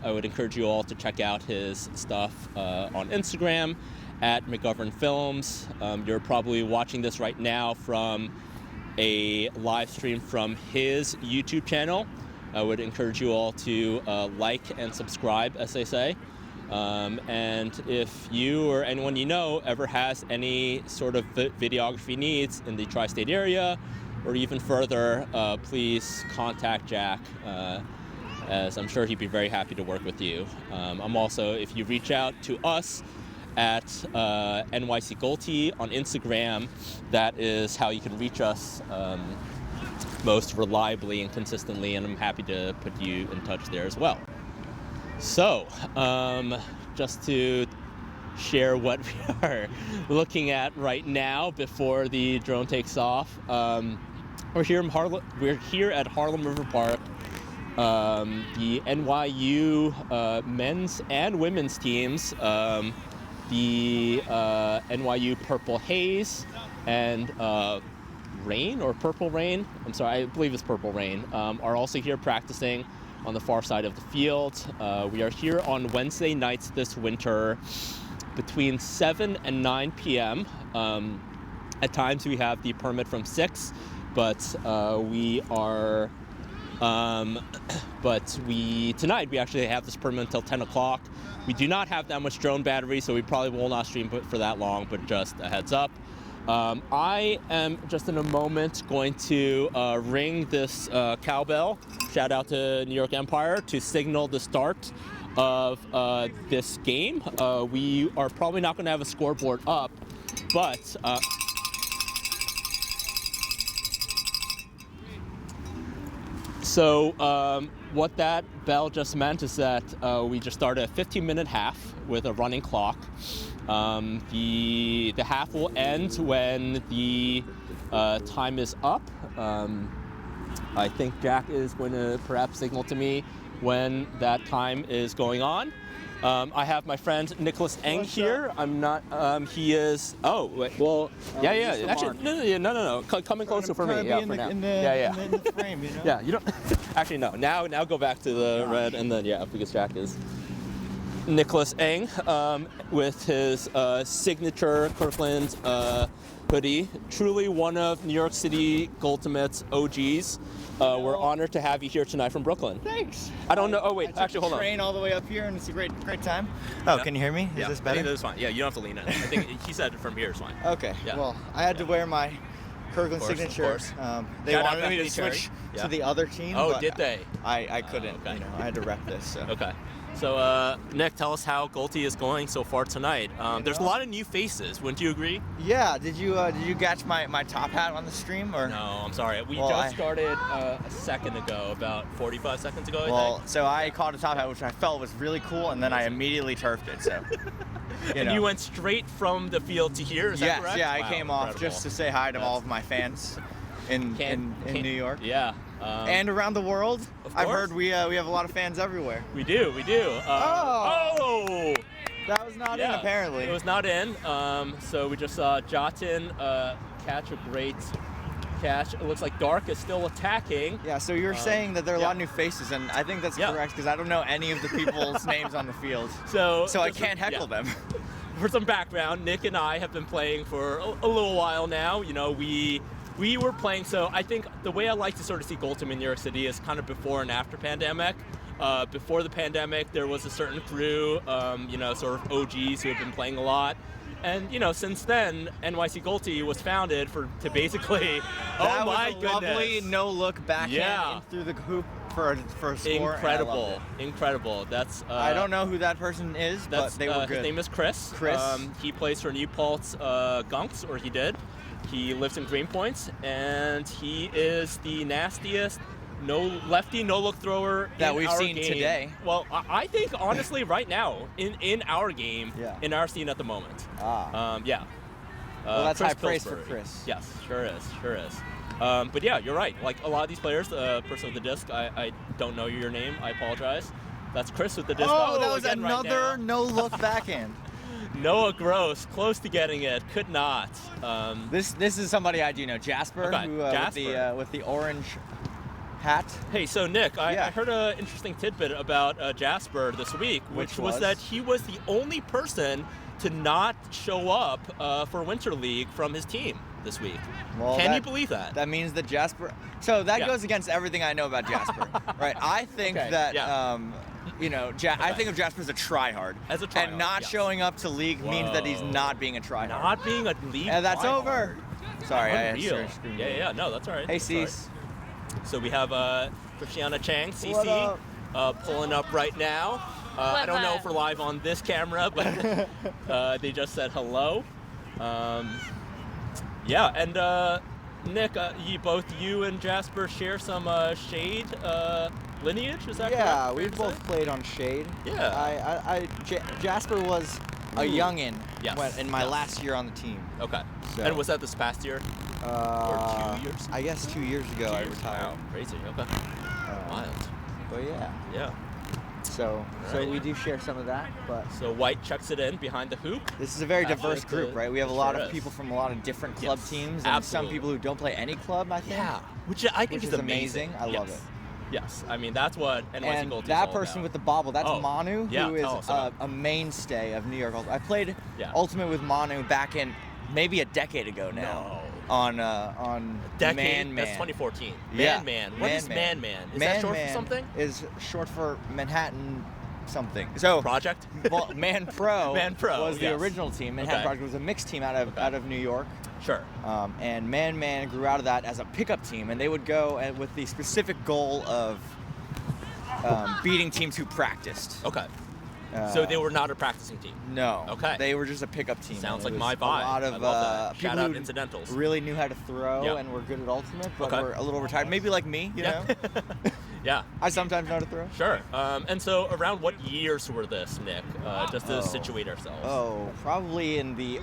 I would encourage you all to check out his stuff on Instagram at McGovern Films. You're probably watching this right now from a live stream from his YouTube channel. I would encourage you all to like and subscribe, as they say. And if you or anyone you know ever has any sort of videography needs in the tri-state area or even further, please contact Jack, as I'm sure he'd be very happy to work with you. I'm also, if you reach out to us at NYC Goldie on Instagram, that is how you can reach us most reliably and consistently, and I'm happy to put you in touch there as well. So, just to share what we are looking at right now before the drone takes off, we're here at Harlem River Park. The NYU men's and women's teams, the NYU Purple Haze and Rain or Purple Rain, I'm sorry, I believe it's Purple Rain, are also here practicing on the far side of the field. We are here on Wednesday nights this winter between 7 and 9 p.m. At times we have the permit from 6, but tonight we actually have this permit until 10 o'clock. We do not have that much drone battery, so we probably will not stream for that long, but just a heads up. I am just in a moment going to ring this cowbell, shout out to New York Empire, to signal the start of this game. We are probably not going to have a scoreboard up, but so what that bell just meant is that we just started a 15-minute half with a running clock. The half will end when the time is up. I think Jack is going to perhaps signal to me when that time is going on. I have my friend Nicholas Eng here. I'm not, he is, oh, wait, well, yeah, actually, no, coming closer for me, yeah, for now. In the frame, you know? Yeah, you don't, actually, no, now go back to the red, and then, yeah, because Jack is Nicholas Eng with his signature Kirkland hoodie. Truly one of New York City Goldtimate's OGs. We're honored to have you here tonight from Brooklyn. Thanks. I don't know. Oh wait, actually, hold on. Train all the way up here, and it's a great time. Oh, yeah. Can you hear me? Is this better? This is fine. Yeah, you don't have to lean in. I think he said from here is fine. Okay. Yeah. Well, I had to wear my Kirkland signature. Of course. They wanted me to switch to the other team. Oh, but did they? I couldn't. Okay. You know, I had to rep this. So. Okay. So, Nick, tell us how Goldie is going so far tonight. There's a lot of new faces. Wouldn't you agree? Yeah. Did you catch my top hat on the stream? Or? No, I'm sorry. We just started a second ago, about 45 seconds ago, I think. So I caught a top hat, which I felt was really cool, and then I immediately turfed it. So. And you went straight from the field to here, is that correct? Yeah, I came off just to say hi to all of my fans in New York. Yeah. And around the world. I've heard we have a lot of fans everywhere. We do. Oh! That was not in, apparently. It was not in. So we just saw Jotin catch a great catch. It looks like Dark is still attacking. Yeah, so you're saying that there are a lot of new faces, and I think that's correct, because I don't know any of the people's names on the field. So I can't heckle them. For some background, Nick and I have been playing for a little while now. You know, we were playing, so I think the way I like to sort of see Goldtim in New York City is kind of before and after pandemic. Before the pandemic, there was a certain crew, sort of OGs who have been playing a lot. And, since then, NYC Goldie was founded to basically, that was a lovely no-look backhand through the hoop for a score. Incredible. That's I don't know who that person is, but they were good. His name is Chris. He plays for New Paltz Gunks, or he did. He lives in Greenpoint, and he is the nastiest lefty no-look thrower that we've seen today. Well, I think honestly, right now in our game, in our scene at the moment. Well, that's Chris high praise for Pillsbury. Chris. Yes, sure is. But yeah, you're right. Like a lot of these players, the person with the disc, I don't know your name. I apologize. That's Chris with the disc. Oh, that was another no-look backhand. Noah Gross, close to getting it, could not. This is somebody I do know, Jasper, okay. who with the orange hat. Hey, so Nick, I heard an interesting tidbit about Jasper this week, which was that he was the only person to not show up for Winter League from his team this week. Well, Can you believe that? That means that Jasper... So that goes against everything I know about Jasper, right? I think that, you know, I think of Jasper as a tryhard. As a tryhard, and not showing up to league means that he's not being a tryhard. Not being a league And that's tryhard. over. Sorry, Unreal. Yeah, no, that's all right. Hey, Cease. So we have Christiana Chang, CC, pulling up right now. I don't know if we're live on this camera, but they just said hello. Yeah, and Nick, both you and Jasper share some Shade lineage, is that correct? Yeah, we both played on Shade. Yeah. Jasper was a youngin' in my Yes. last year on the team. Okay. So. And was that this past year? Or 2 years? I guess 2 years ago I retired. Wow, crazy. Okay. Wild. But yeah. Yeah. So we do share some of that, but So White checks it in behind the hoop. this is a very diverse group, right? We have a lot Sure of is. people from a lot of different club teams, and absolutely. some people who don't play any club, I think. Yeah. Which I think Which is amazing. I love it. Yes. I mean, that's what NYC And Gold is that all person about. with the bobble, that's Oh, Manu, yeah, who is tell us about a mainstay of New York. I played Ultimate with Manu back in maybe a decade ago now. On Decade? Man. That's 2014. Yeah. Man. What is Man? Is that short for something? Is short for Manhattan something. So Project? Well, Man Pro, Man Pro, was the original team. Manhattan Project was a mixed team out of New York. Sure. And Man grew out of that as a pickup team, and they would go with the specific goal of beating teams who practiced. Okay. So they were not a practicing team? No. Okay. They were just a pickup team. Sounds like was my vibe. A lot of I love that. people Shout out who incidentals. really knew how to throw and were good at Ultimate, but were a little retired. Maybe like me, you know? Yeah. I sometimes know how to throw. Sure. And so around what years were this, Nick? Just to situate ourselves. Oh, probably in the,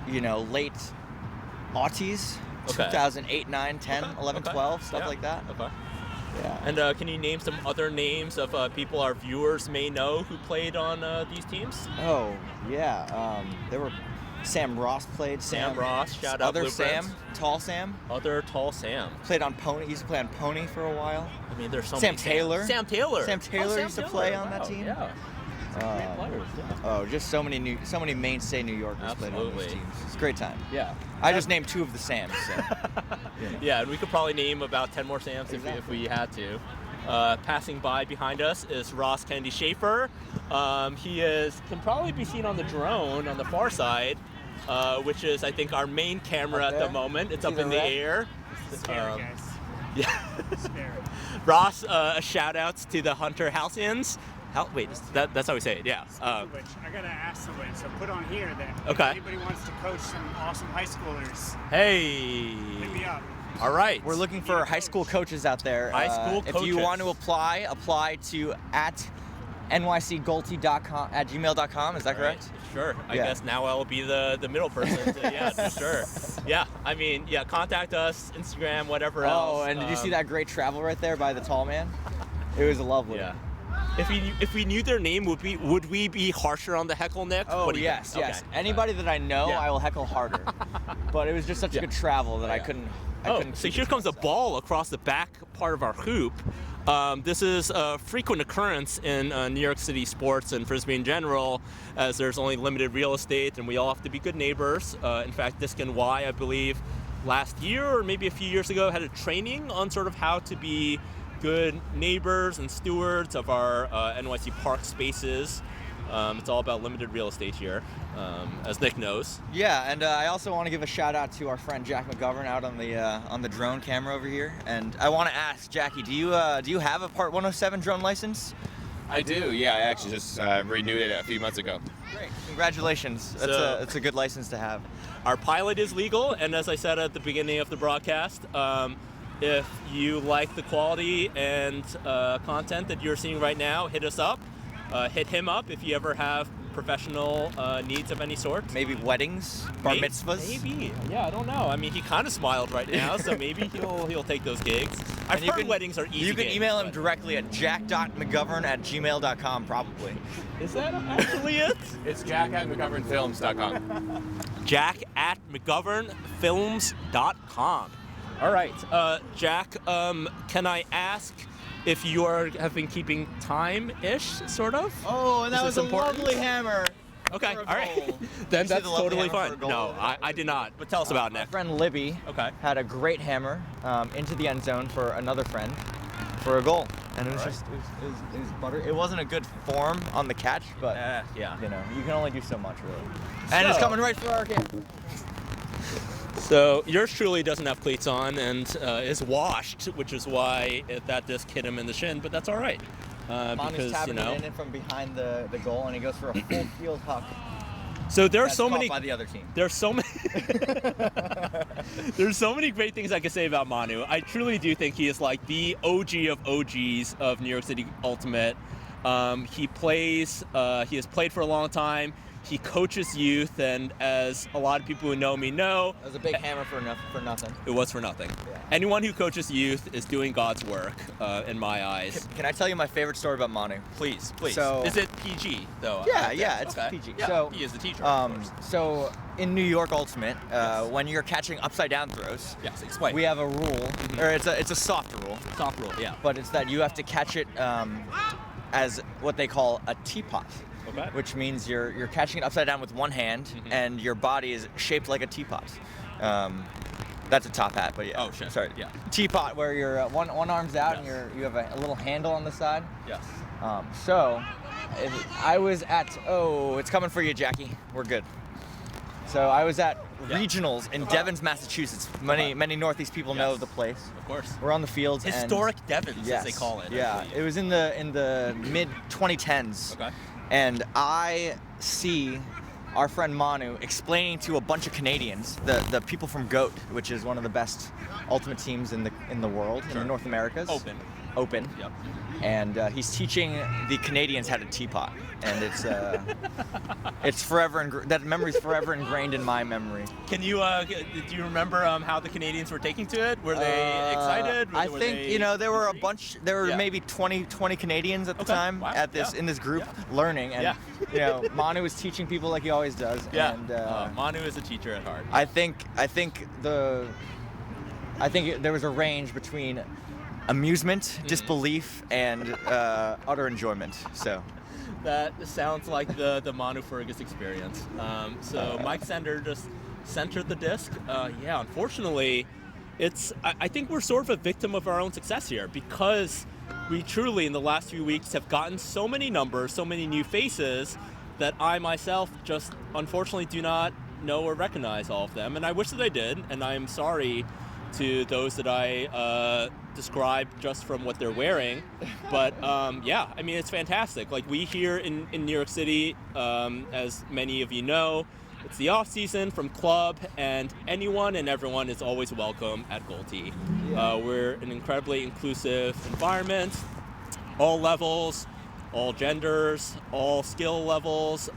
late aughties. Okay. 2008, 9, 10, 11, 12, stuff like that. Okay. Yeah. And can you name some other names of people our viewers may know who played on these teams? Oh, yeah. There were Sam Ross played. Sam Ross, shout out Other Blueprints. Sam, Tall Sam. Other Tall Sam. Played on Pony. He used to play on Pony for a while. I mean, there's so Sam many Taylor. Sam Taylor. Sam Taylor used to play on that team. Yeah. Great players, Oh, just so many mainstay New Yorkers played on those teams. It's a great time. Yeah. I just named 2 of the Sams. So. Yeah, and we could probably name about 10 more Sams if we had to. Passing by behind us is Ross Kennedy Schaefer. He can probably be seen on the drone on the far side, which is, I think, our main camera at the moment. It's up in the air. Scary, guys. Yeah. Scary. Ross, a shout out to the Hunter Halcyons. Wait, that's how we say it, yeah. Which I gotta ask someone, so put on here that if Okay. anybody wants to coach some awesome high schoolers, Hey. hit me up. All right. We're looking for high school coaches out there. High school If you coaches. want to apply to nycgolty.com at gmail.com. Is that correct? Right. Sure. I Yeah. guess now I'll be the middle person. Yeah, for sure. Yeah. I mean, yeah. Contact us, Instagram, whatever else. Oh, and did you see that great travel right there by the tall man? It was lovely. Yeah. If we knew their name, would we be harsher on the heckle, Nick? Oh, What do you yes, think? yes. Okay. Anybody that I know, Yeah. I will heckle harder. But it was just such a good travel that I couldn't. So here comes a ball across the back part of our hoop. This is a frequent occurrence in New York City sports and Frisbee in general, as there's only limited real estate and we all have to be good neighbors. In fact, Disc and Y, I believe, last year or maybe a few years ago, had a training on sort of how to be good neighbors and stewards of our NYC park spaces. It's all about limited real estate here, as Nick knows. Yeah, and I also want to give a shout out to our friend Jack McGovern out on the drone camera over here. And I want to ask Jackie, do you have a Part 107 drone license? I do. Yeah, I actually just renewed it a few months ago. Great, congratulations. That's a good license to have. Our pilot is legal, and as I said at the beginning of the broadcast, if you like the quality and content that you're seeing right now, hit us up. Hit him up if you ever have professional needs of any sort. Maybe weddings, bar mitzvahs. Maybe. Yeah, I don't know. I mean, he kind of smiled right now, so maybe he'll take those gigs. I've heard weddings are easy. You can gigs, email him but- directly at jack.mcgovern@gmail.com probably. Is that actually it? It's jack@mcgovernfilms.com. Jack@mcgovernfilms.com. All right, Jack. Can I ask if you have been keeping time-ish, sort of? Oh, and that was a important? lovely hammer. Okay, for a all right. goal. Then You see that's the lovely totally hammer for a fine. goal? No, I did not. But tell us about it, My Nick. friend Libby Okay. had a great hammer into the end zone for another friend for a goal, and it was just it was butter. It wasn't a good form on the catch, but Yeah. you know, you can only do so much really. And it's coming right for our camp. So yours truly doesn't have cleats on and is washed, which is why that disc hit him in the shin. But that's all right, Manu's because tapping it in from behind the goal, and he goes for a full field huck. So there are That's so caught many. by the other team. There's so many. There's so many great things I could say about Manu. I truly do think he is like the OG of OGs of New York City Ultimate. He plays. He has played for a long time. He coaches youth, and as a lot of people who know me know, That was a big hammer for nothing. it was for nothing. Yeah. Anyone who coaches youth is doing God's work, in my eyes. Can I tell you my favorite story about Manu? Please. So- Is it PG though? Yeah, it's Okay. PG. Yeah, So, he is the teacher. Of course. So in New York Ultimate, Yes. when you're catching upside down throws, Yes, explain. we have a rule, or it's a soft rule, Soft rule. Yeah. but it's that you have to catch it as what they call a teapot. Okay. Which means you're catching it upside down with one hand, and your body is shaped like a teapot. That's a top hat, but yeah. Oh, shit. Sorry. Yeah. Teapot, where your one arm's out and Yes. you have a little handle on the side. Yes. I was at it's coming for you, Jackie. We're good. So I was at regionals in Devens, Massachusetts. Many Northeast people know Yes. the place. Of course. We're on the fields. and- Historic Devens, Yes. as they call it. I Yeah, believe. it was in the mid 2010s. Okay. And I see our friend Manu explaining to a bunch of Canadians, the people from GOAT, which is one of the best ultimate teams in the world, in Sure. the North Americas. Open. Yep. And he's teaching the Canadians how to teapot, and it's forever that memory's forever ingrained in my memory. Can you do you remember how the Canadians were taking to it? Were they excited? I Were think they there were a intrigued? bunch. There were Yeah. maybe 20 Canadians at the Okay. time Wow. at this Yeah. in this group Yeah. learning, and Yeah. Manu was teaching people like he always does. Yeah. And Manu is a teacher at heart. I think there was a range between amusement, disbelief, and utter enjoyment. So. That sounds like the Manu Fergus experience. So Mike Sender just centered the disc. Unfortunately, I think we're sort of a victim of our own success here, because we truly in the last few weeks have gotten so many numbers, so many new faces, that I myself just unfortunately do not know or recognize all of them. And I wish that I did, and I'm sorry to those that I described just from what they're wearing. But I mean, it's fantastic. Like, we here in New York City, as many of you know, it's the off season from club, and anyone and everyone is always welcome at Goldie. We're an incredibly inclusive environment, all levels, all genders, all skill levels.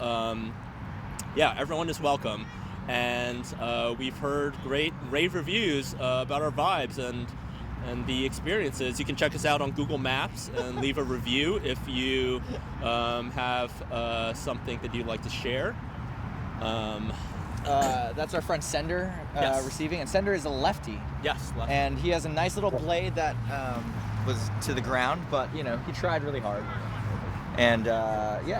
Everyone is welcome. And we've heard great rave reviews about our vibes and the experiences. You can check us out on Google Maps and leave a review if you have something that you'd like to share. That's our friend Sender Yes. receiving, and Sender is a lefty, Yes. and he has a nice little blade that was to the ground, but he tried really hard. And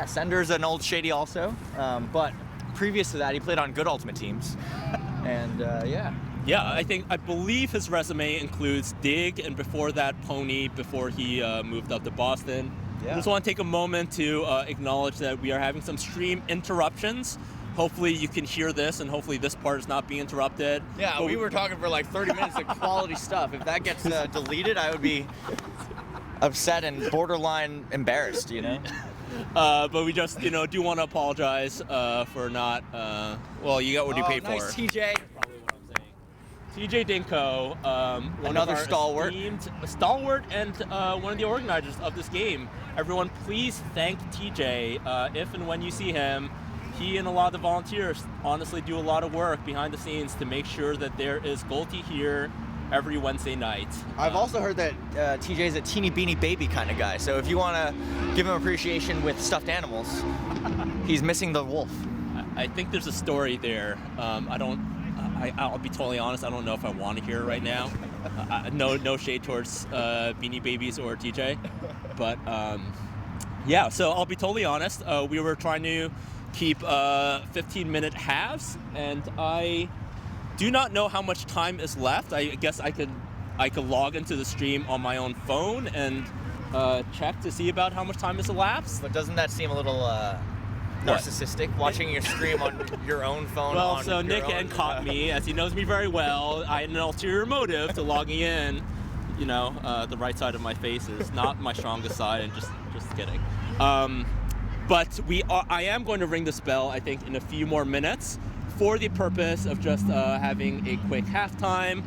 Sender's an old shady also, but previous to that he played on good ultimate teams, and I believe his resume includes Dig, and before that Pony, before he moved up to Boston. Yeah. I just want to take a moment to acknowledge that we are having some stream interruptions. Hopefully you can hear this, and hopefully this part is not being interrupted. Yeah, But we were talking for like 30 minutes of quality stuff. If that gets deleted, I would be upset and borderline embarrassed, But we just, do want to apologize for not. You got what you paid nice for. TJ. Probably what I'm saying. TJ Dinko, one Another of our stalwart. stalwart, and one of the organizers of this game. Everyone, please thank TJ if and when you see him. He and a lot of the volunteers honestly do a lot of work behind the scenes to make sure that there is Goldie here every Wednesday night. I've also heard that TJ's a teeny beanie baby kind of guy. So if you want to give him appreciation with stuffed animals, he's missing the wolf. I think there's a story there. I'll be totally honest. I don't know if I want to hear it right now. No shade towards Beanie Babies or TJ, but yeah. So I'll be totally honest. We were trying to keep 15-minute halves, and I do not know how much time is left. I guess I could log into the stream on my own phone and check to see about how much time has elapsed. But doesn't that seem a little narcissistic, watching your stream on your own phone? Well, so Nick caught me, as he knows me very well. I had an ulterior motive to logging in. You know, the right side of my face is not my strongest side, and just kidding. But I am going to ring this bell, I think, in a few more minutes for the purpose of just having a quick halftime.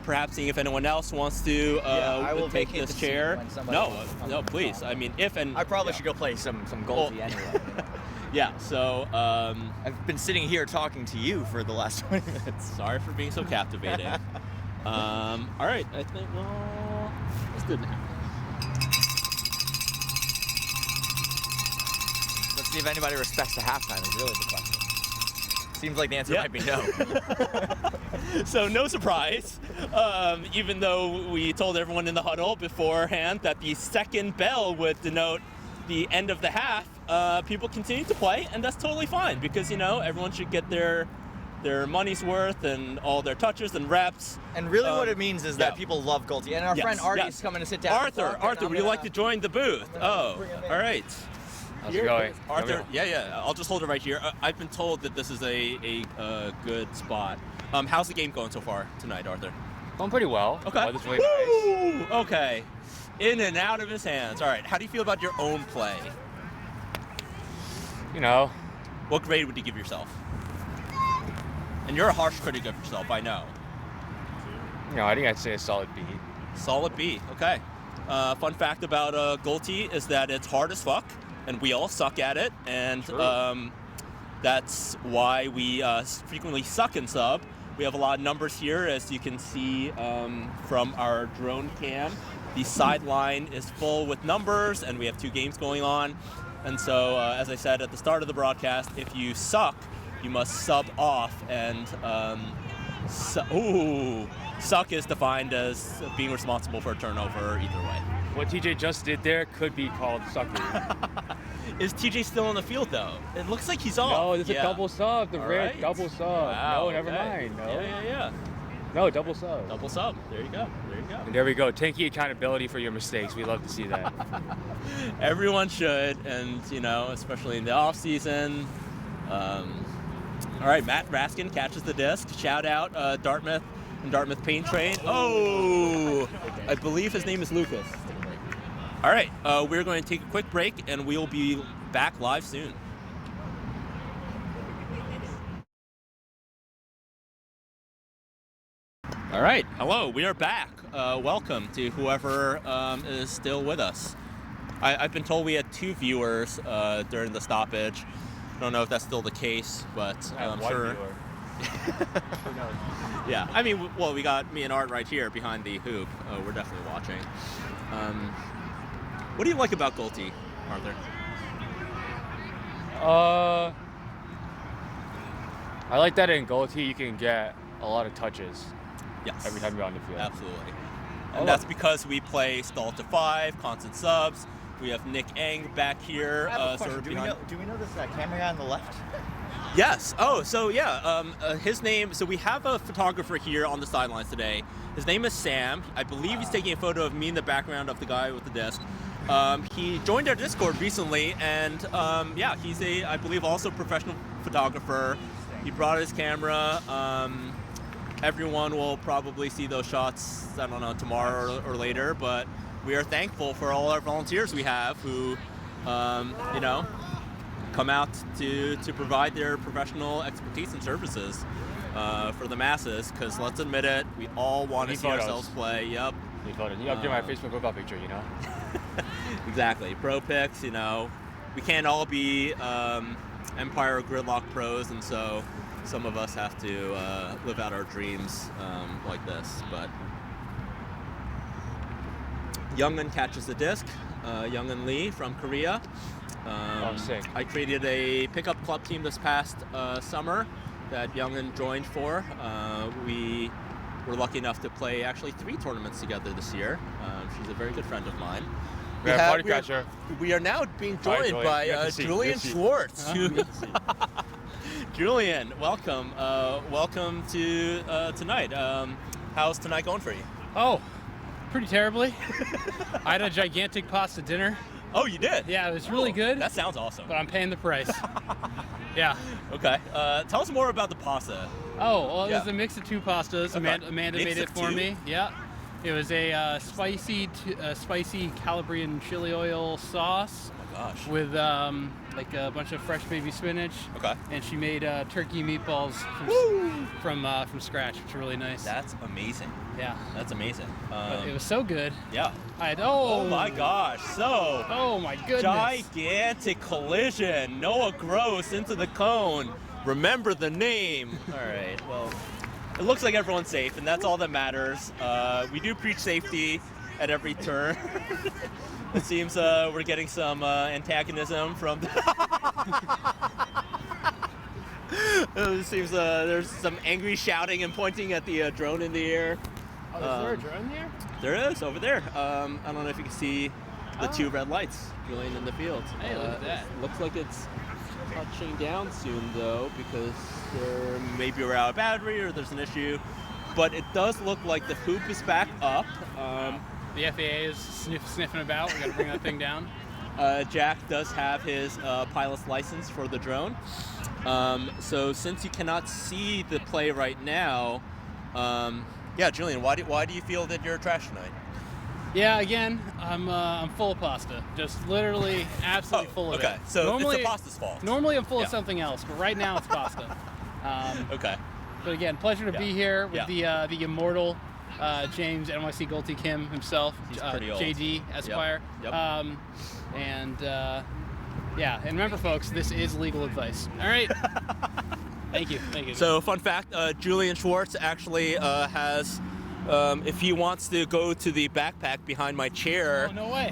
Perhaps seeing if anyone else wants to I will take this chair. No, please. I mean, I probably should go play some Goldie anyway. Yeah, so I've been sitting here talking to you for the last 20 minutes. Sorry for being so captivating. All right, I think let's do it now. Let's see if anybody respects the halftime is really the question. Seems like the answer might be no. So no surprise, even though we told everyone in the huddle beforehand that the second bell would denote the end of the half, people continue to play, and that's totally fine because, you know, everyone should get their money's worth and all their touches and reps. And really what it means is that people love Goldie. And our friend Artie's coming to sit down. Arthur, would you like to join the booth? Oh, all right. How's it going? Arthur, yeah, I'll just hold it right here. I've been told that this is a good spot. How's the game going so far tonight, Arthur? Going pretty well. Okay. Weather's really nice. Okay. In and out of his hands. All right. How do you feel about your own play? You know. What grade would you give yourself? And you're a harsh critic of yourself, I know. You know, I think I'd say a solid B. Solid B. Okay. Fun fact about Goldie is that it's hard as fuck, and we all suck at it, and that's why we frequently suck in sub. We have a lot of numbers here, as you can see from our drone cam. The sideline is full with numbers, and we have 2 games going on. And so, as I said at the start of the broadcast, if you suck, you must sub off, and suck is defined as being responsible for a turnover either way. What TJ just did there could be called sucking. Is TJ still on the field, though? It looks like he's off. No, there's a double sub. The red right. double sub. Wow, No, never mind. No. Yeah. No, double sub. Double sub. There you go. And there we go. Taking accountability for your mistakes. We love to see that. Everyone should, and, you know, especially in the off season. All right, Matt Raskin catches the disc. Shout out Dartmouth and Dartmouth Paint Train. Oh, I believe his name is Lucas. All right, we're going to take a quick break, and we'll be back live soon. All right, hello, we are back. Welcome to whoever is still with us. I've been told we had 2 viewers during the stoppage. I don't know if that's still the case, but I'm sure. Yeah, I mean, well, we got me and Art right here behind the hoop. We're definitely watching. What do you like about Goldie, Arthur? I like that in Goldie you can get a lot of touches. Yes. Every time you're on the field. Absolutely. And that's because we play stall to 5, constant subs. We have Nick Eng back here. Do we know this camera guy on the left? Yes. Oh, so yeah. His name. So we have a photographer here on the sidelines today. His name is Sam. I believe he's taking a photo of me in the background of the guy with the disc. He joined our Discord recently, and yeah, he's I believe, also professional photographer. He brought his camera. Everyone will probably see those shots, I don't know, tomorrow or later, but we are thankful for all our volunteers we have who, you know, come out to provide their professional expertise and services for the masses, because let's admit it, we all want to see ourselves play. Yep. You update my Facebook profile picture, you know? Exactly. Pro pics, you know. We can't all be Empire Gridlock pros, and so some of us have to live out our dreams like this. But Youngun catches the disc. Youngun Lee from Korea. Sick. I created a pickup club team this past summer that Youngun joined for. We we're lucky enough to play actually 3 tournaments together this year. She's a very good friend of mine. We are now being joined by Julian Schwartz. Julian, welcome. Welcome to tonight. How's tonight going for you? Oh, pretty terribly. I had a gigantic pasta dinner. Oh, you did? Yeah, it was really good. That sounds awesome. But I'm paying the price. Yeah. Okay. Tell us more about the pasta. Oh, well, it was a mix of 2 pastas. Okay. Amanda made it for me. Yeah. It was a spicy Calabrian chili oil sauce. Oh my gosh. With like a bunch of fresh baby spinach. Okay. And she made turkey meatballs from scratch, which are really nice. That's amazing. Yeah. That's amazing. It was so good. Yeah. Oh my gosh. So. Oh my goodness. Gigantic collision. Noah Gross into the cone. Remember the name. All right. Well, it looks like everyone's safe, and that's all that matters. We do preach safety at every turn. It seems we're getting some antagonism from. It seems there's some angry shouting and pointing at the drone in the air. Oh, is there a drone there? There is over there. I don't know if you can see the 2 red lights Julian in the field. Hey, look at that. Looks like it's touching down soon though, because maybe we're out of battery or there's an issue. But it does look like the hoop is back up. The FAA is sniffing about. We got to bring that thing down. Jack does have his pilot's license for the drone. So since you cannot see the play right now, Julian, why do you feel that you're trash tonight? Yeah, again, I'm full of pasta. Just literally, absolutely full of it. Okay, so normally, it's the pasta's fault. Normally I'm full of something else, but right now it's pasta. Okay. But again, pleasure to be here with the immortal James NYC Goldie Kim himself, JD Esquire. Yep. And remember, folks, this is legal advice. All right. Thank you. So, fun fact: Julian Schwartz actually has. If he wants to go to the backpack behind my chair, no way.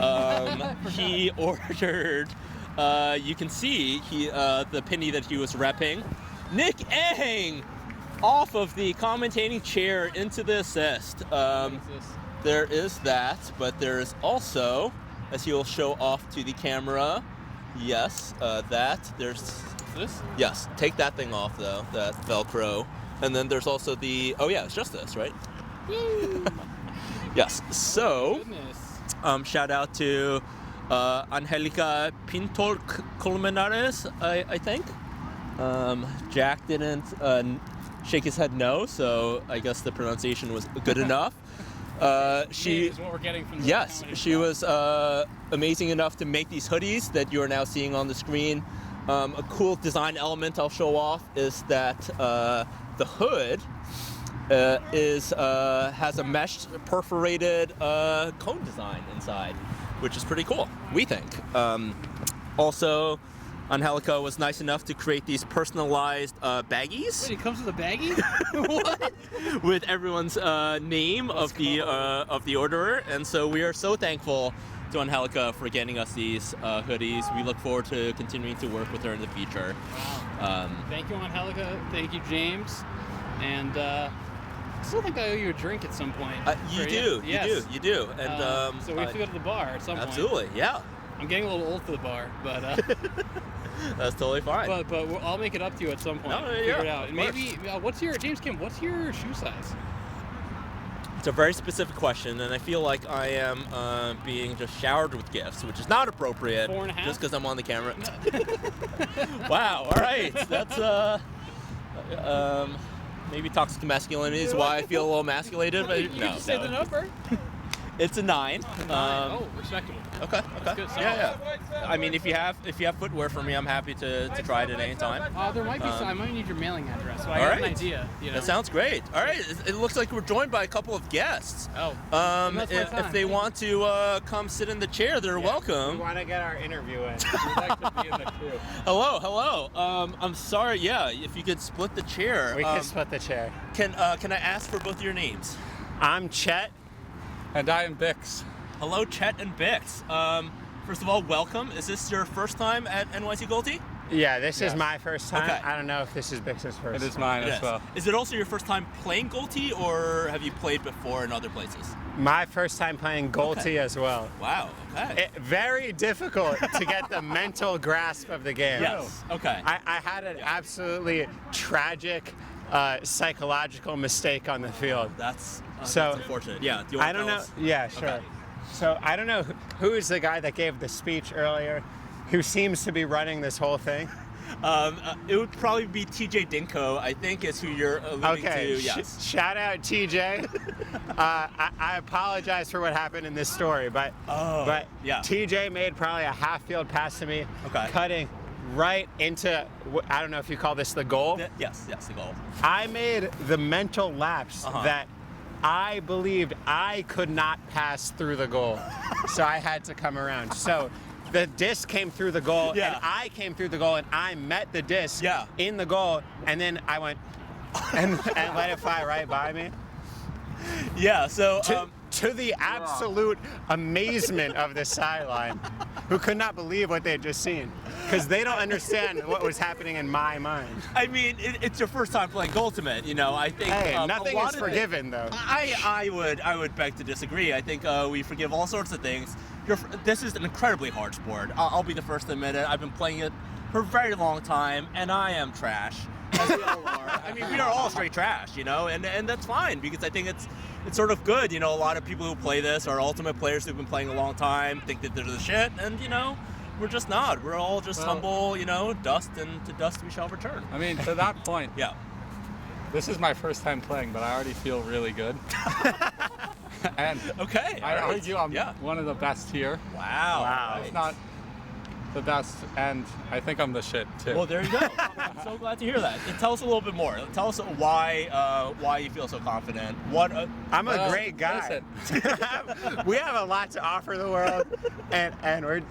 He ordered. You can see the penny that he was repping. Nick Eng off of the commentating chair into the assist. There is that, but there is also, as he will show off to the camera, yes, there's this. Yes, take that thing off though, that Velcro, and then there's also the. Oh yeah, it's just this, right? Yes. So, shout out to Angelica Pintor Colmenares, I think. Jack didn't shake his head no, so I guess the pronunciation was good enough. She is what we're getting from the yes, she was amazing enough to make these hoodies that you are now seeing on the screen. A cool design element I'll show off is that the hood has a meshed perforated cone design inside, which is pretty cool, we think. Also, Angelica was nice enough to create these personalized baggies. Wait, it comes with a baggie? What? With everyone's name of the orderer, and so we are so thankful to Angelica for getting us these hoodies. We look forward to continuing to work with her in the future. Wow. Thank you, Angelica. Thank you, James. And I still think I owe you a drink at some point. You do. And so we have to go to the bar at some point. Absolutely, yeah. I'm getting a little old for the bar, but that's totally fine. But I'll make it up to you at some point. Figure it out. And maybe what's your James Kim? What's your shoe size? It's a very specific question, and I feel like I am being just showered with gifts, which is not appropriate. 4.5? Just because I'm on the camera. Wow. All right. That's maybe toxic masculinity is why I feel a little emasculated. But you just say the number. It's a 9. Oh, respectable. Okay. That's good. Yeah. I mean, if you have footwear for me, I'm happy to try it at any time. There might be some. I might need your mailing address. So I all have right. an idea. That sounds great. All right. It looks like we're joined by a couple of guests. Oh. If they want to come sit in the chair, they're welcome. We want to get our interview in. We'd like to be in the queue. Hello. I'm sorry. Yeah, if you could split the chair. We can split the chair. Can I ask for both your names? I'm Chet. And I am Bix. Hello, Chet and Bix. First of all, welcome. Is this your first time at NYC Goldie? Yeah, this is my first time. Okay. I don't know if this is Bix's first. It is mine as well. Is it also your first time playing Golty, or have you played before in other places? My first time playing Golty as well. Wow, okay. Very difficult to get the mental grasp of the game. Yes, okay. I had an absolutely tragic psychological mistake on the field. That's so unfortunate. Yeah, do you I don't know. Yeah, sure. Okay. So I don't know who is the guy that gave the speech earlier, who seems to be running this whole thing. It would probably be TJ Dinko, I think, is who you're alluding to. Yes. Shout out TJ. I apologize for what happened in this story, but TJ made probably a half-field pass to me, cutting right into, I don't know if you call this the goal. Yes, the goal. I made the mental lapse that I believed I could not pass through the goal, so I had to come around. So the disc came through the goal, and I came through the goal, and I met the disc in the goal, and then I went and let it fly right by me. Yeah, so to the absolute amazement of the sideline, who could not believe what they had just seen, because they don't understand what was happening in my mind. I mean, it's your first time playing Ultimate, you know. I think nothing is forgiven, though. I would beg to disagree. I think we forgive all sorts of things. This is an incredibly hard sport. I'll be the first to admit it. I've been playing it for a very long time, and I am trash, as we all are. I mean, we are all straight trash, you know, and that's fine, because I think it's sort of good. You know, a lot of people who play this are Ultimate players who've been playing a long time, think that they're the shit, and, you know, we're just not. We're all just humble, you know, dust, and to dust we shall return. I mean, to that point, this is my first time playing, but I already feel really good. And I argue I'm one of the best here. Wow. If not the best, and I think I'm the shit too. Well, there you go. I'm so glad to hear that. And tell us a little bit more. Tell us why you feel so confident. I'm a great guy. We have a lot to offer the world, and we're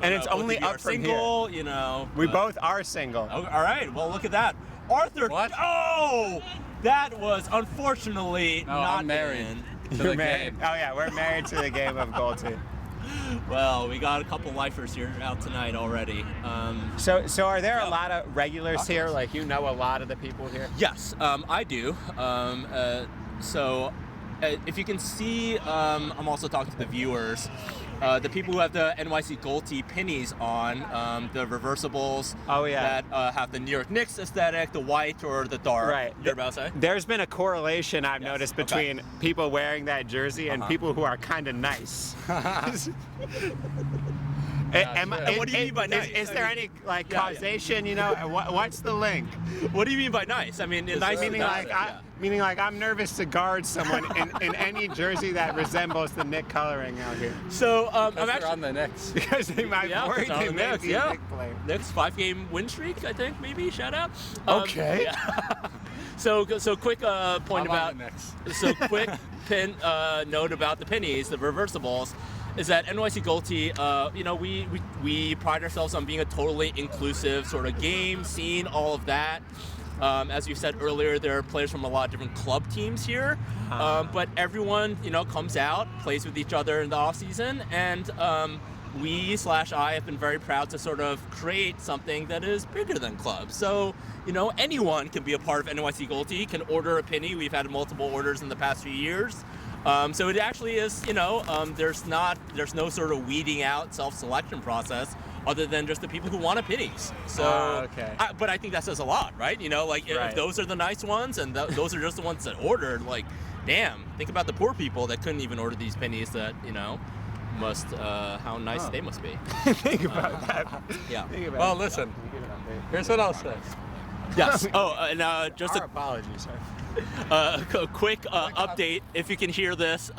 and it's only up from single, here. You know. We both are single. Oh, all right. Well, look at that, Arthur. What? Oh, that was unfortunately not I'm married. You're married. Oh yeah, we're married to the game of Golty. Well, we got a couple lifers here out tonight already. So are there a lot of regulars here? Like, you know a lot of the people here? Yes, I do. If you can see, I'm also talking to the viewers. The people who have the NYC Golty pennies on, the reversibles that have the New York Knicks aesthetic, the white or the dark. Right. You're about to say? There's been a correlation I've noticed between people wearing that jersey and people who are kind of nice. And what do you mean by nice? Is there any causation? You know, what's the link? What do you mean by nice? I mean, nice meaning like I'm nervous to guard someone in any jersey that resembles the Knick coloring out here. So I'm actually on the Knicks because they might be the Knicks. Yeah, Knicks 5-game win streak, I think, maybe. Shout out. Okay. So quick point about. So quick note about the pennies, the reversibles. Is that NYC Golty, you know, we pride ourselves on being a totally inclusive sort of game, scene, all of that. As you said earlier, there are players from a lot of different club teams here, but everyone, you know, comes out, plays with each other in the off season, and I have been very proud to sort of create something that is bigger than clubs. So, you know, anyone can be a part of NYC Golty, can order a penny. We've had multiple orders in the past few years. So it actually is, you know, there's no sort of weeding out self-selection process other than just the people who want pennies. So, but I think that says a lot, right? You know, like if those are the nice ones and those are just the ones that ordered, like, damn, think about the poor people that couldn't even order these pennies that, you know, must, how nice they must be. Think about that. Yeah. Well, listen, here's what I'll say. Yes. And just our apologies, sir. A quick update, if you can hear this.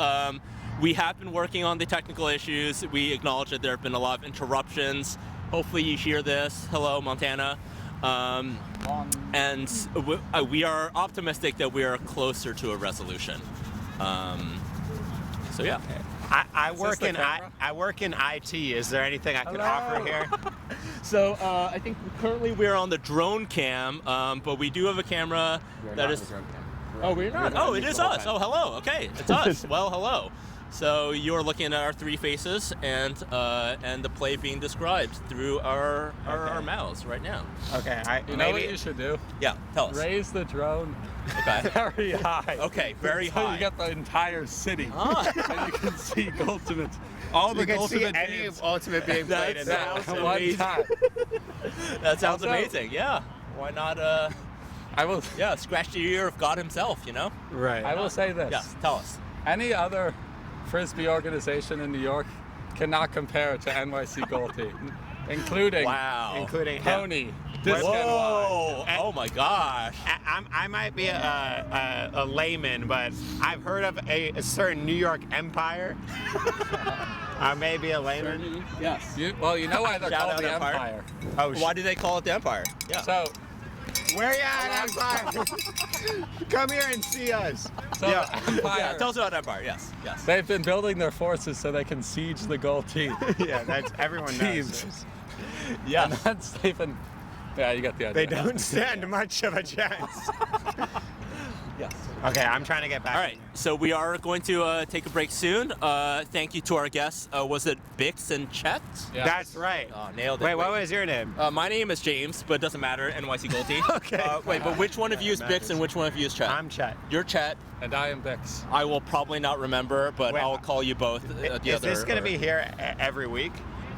We have been working on the technical issues. We acknowledge that there have been a lot of interruptions. Hopefully you hear this. Hello, Montana. And we are optimistic that we are closer to a resolution. So yeah. I work in IT. Is there anything I can offer here? So I think currently we're on the drone cam, but we do have a camera that is. Oh, we're not. Oh, it is us. Oh, hello. Okay, it's us. Well, hello. So you're looking at our three faces and the play being described through our mouths right now. Okay. You know what you should do? Yeah, tell us. Raise the drone Okay. very high. Okay, very so high. you get the entire city. Ah. And you can see Ultimate. All the You can see Ultimate any games. Ultimate being played in That that. sounds One amazing. time. That sounds Also- amazing. Yeah. Why not? I will. Yeah, scratch the ear of God Himself. You know. Right. I will say this. Yeah. Tell us. Any other frisbee organization in New York cannot compare to NYC Goldie, including Wow. Including Pony, Disc NY. Whoa! Oh my gosh. I might be a layman, but I've heard of a certain New York empire. I may be a layman. Yes. You know why they're Shout called out the Empire. Empire. Oh, Why do they call it the Empire? Yeah. So, where you at, Empire? Come here and see us. Empire. Yeah, tell us about Empire. Yes. Yes. They've been building their forces so they can siege the gold team. Yeah, that's everyone knows. Teams. this. And that's they've been. Yeah, you got the idea. They don't stand much of a chance. Yes. Okay, I'm trying to get back. All right, so we are going to take a break soon. Thank you to our guests. Was it Bix and Chet? Yeah. That's right. Oh, nailed it. Wait, what was your name? My name is James, but it doesn't matter. NYC Goldie. Okay. Wait, but which one of you is Bix and which one of you is Chet? I'm Chet. You're Chet. And I am Bix. I will probably not remember, but Wait, I'll call you both. Is this going to be here every week?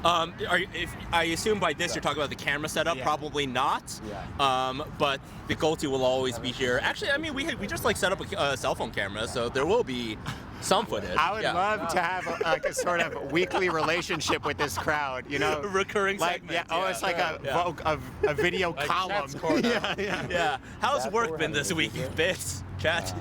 I assume by this you're talking about the camera setup. Yeah. Probably not. Yeah. But the Goldie will always be here. Actually, I mean, we just like set up a cell phone camera, so there will be some footage. I would love to have a sort of weekly relationship with this crowd, you know? Recurring Like, segments. yeah, almost like a video Like column. Chet's Corner. Yeah. Yeah. How's work been this week, Bix? Chat.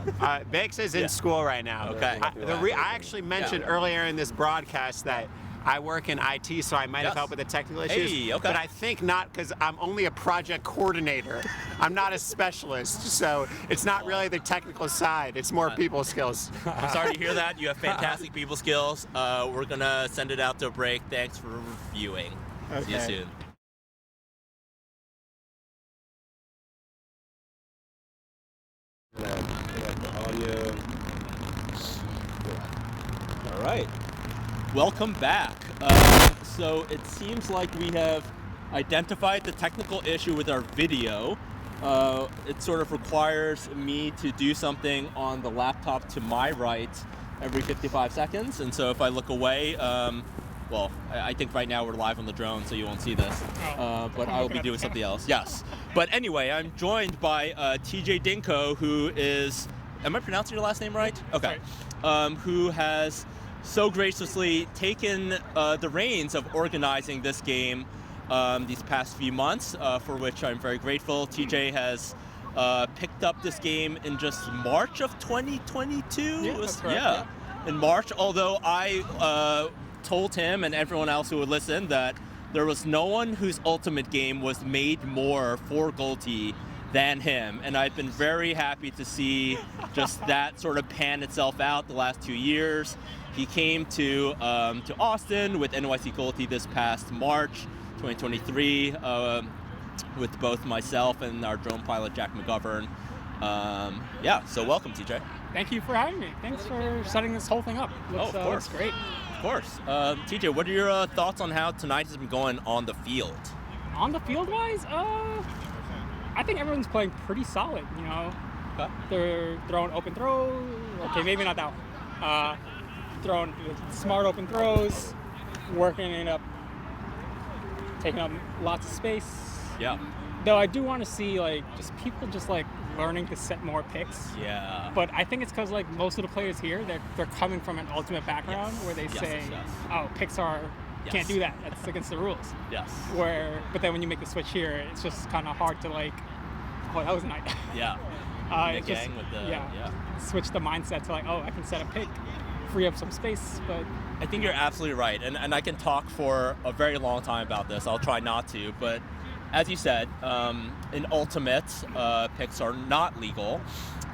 Bix is in school right now. Okay. I actually mentioned earlier in this broadcast that I work in IT, so I might have Yes. helped with the technical issues. Hey, okay. But I think not, because I'm only a project coordinator. I'm not a specialist, so it's not really the technical side. It's more people skills. I'm sorry to hear that. You have fantastic people skills. We're gonna send it out to a break. Thanks for viewing. See you Okay. soon. All right. Welcome back. So it seems like we have identified the technical issue with our video. It sort of requires me to do something on the laptop to my right every 55 seconds. And so if I look away, well, I think right now we're live on the drone, so you won't see this. But I will be doing something else. Yes. But anyway, I'm joined by TJ Dinko, who is, am I pronouncing your last name right? Okay. Who has so graciously taken the reins of organizing this game these past few months, for which I'm very grateful. TJ has picked up this game in just March of 2022. Yeah, that's correct, In March, although I told him and everyone else who would listen that there was no one whose ultimate game was made more for Goldie than him, and I've been very happy to see just that sort of pan itself out the last 2 years. He came to Austin with NYC Goldie this past March 2023 with both myself and our drone pilot Jack McGovern. Yeah, so welcome, TJ. Thank you for having me. Thanks for setting this whole thing up. Of course. Looks great. Of course. TJ, what are your thoughts on how tonight has been going on the field? On the field wise, I think everyone's playing pretty solid. You know, they're throwing open throws. Okay, maybe not that one. Throwing smart open throws, working it up, taking up lots of space. Yeah. Though I do want to see just people learning to set more picks. Yeah. But I think it's because most of the players here, they're coming from an ultimate background where they say, oh, picks can't do that. That's against the rules. Yes. But then when you make the switch here, it's just kind of hard to oh, that was nice. Yeah. It's just, switch the mindset to oh, I can set a pick, free up some space. But I think you're absolutely right, and I can talk for a very long time about this. I'll try not to, but as you said, in Ultimate, picks are not legal.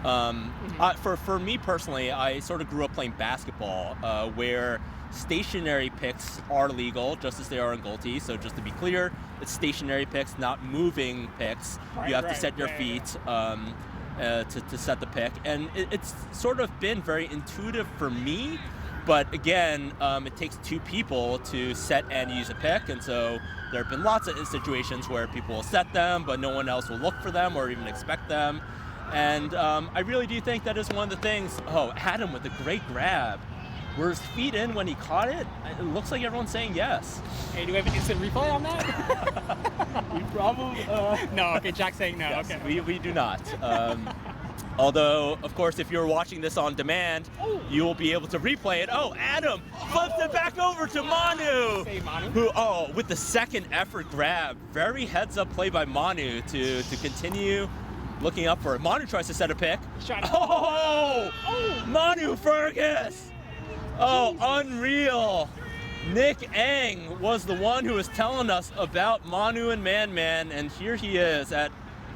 For me personally, I sort of grew up playing basketball, where stationary picks are legal, just as they are in Goldie. So just to be clear, it's stationary picks, not moving picks. You have to set your feet to set the pick, and it's sort of been very intuitive for me. But again, it takes two people to set and use a pick, and so there have been lots of situations where people will set them, but no one else will look for them or even expect them. And I really do think that is one of the things. Oh, Adam with a great grab. Were his feet in when he caught it? It looks like everyone's saying yes. Hey, do we have an instant replay on that? We probably... no, okay, Jack's saying no. Yes, okay. we do not. Although, of course, if you're watching this on demand, you will be able to replay it. Oh, Adam flips it back over to Manu. Say Manu. Who, with the second effort grab. Very heads-up play by Manu to continue looking up for it. Manu tries to set a pick. Oh! Manu Fergus! Oh, unreal. Nick Eng was the one who was telling us about Manu and Man, and here he is at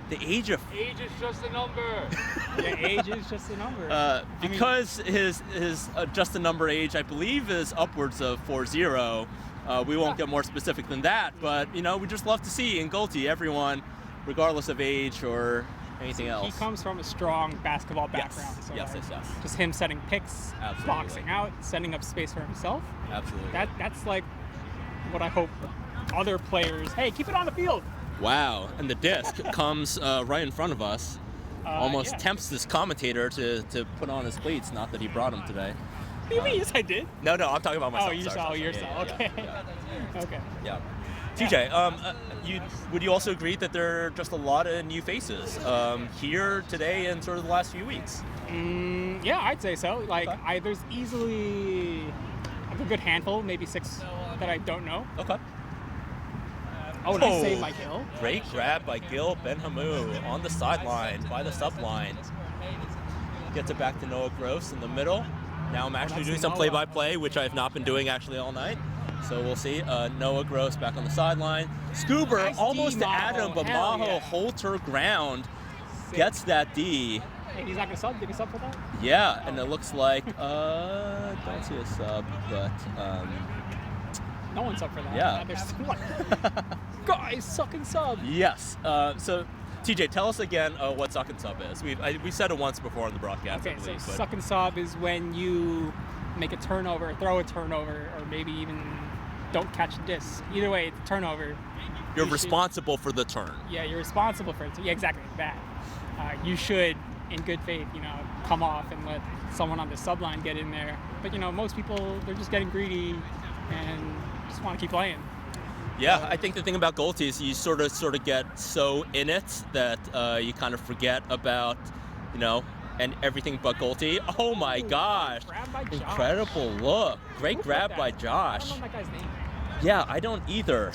the age of... Age is just a number. Yeah, age is just a number. Because his just a number age, I believe, is upwards of 40. We won't get more specific than that, but, we just love to see in Goalty everyone, regardless of age or anything else. He comes from a strong basketball background. Yes, so yes. Just him setting picks, Absolutely. boxing out, setting up space for himself. Absolutely. That's like what I hope other players, hey, keep it on the field. Wow, and the disc comes right in front of us. Almost tempts this commentator to put on his cleats, not that he brought them today. What do you mean? Yes, I did. No, I'm talking about myself. Yourself. Okay. Okay. Yeah. TJ, would you also agree that there are just a lot of new faces here today and sort of the last few weeks? Yeah, I'd say so. Like, there's easily a good handful, maybe 6 that I don't know. Okay. Nice save by Gil. Great grab by Gil Benhamou on the sideline, by the subline. Gets it back to Noah Gross in the middle. Now I'm actually doing some play-by-play, which I've not been doing actually all night. So we'll see. Noah Gross back on the sideline. Scuba Nice almost D, to Adam, but Hell Maho yeah. holds her ground. Gets that D. Hey, he's not going to sub? Did he sub for that? Yeah, and it looks like, don't see a sub, but... No one's up for that. Yeah. There's what? Guys, suck and sub. Yes. So, TJ, tell us again what suck and sub is. We said it once before on the broadcast, Okay, I believe. so suck and sub is when you make a turnover, throw a turnover, or maybe even don't catch a disc. Either way, it's a turnover. You're responsible for the turn. Yeah, you're responsible for it. Yeah, exactly, that. You should, in good faith, come off and let someone on the subline get in there. But, most people, they're just getting greedy and just want to keep playing. Yeah, I think the thing about Goalty is you sort of get so in it that you kind of forget about, and everything but Goalty. Oh my gosh! Grab by Josh. Incredible look. Great grab by Josh. I don't know that guy's name. Yeah, I don't either.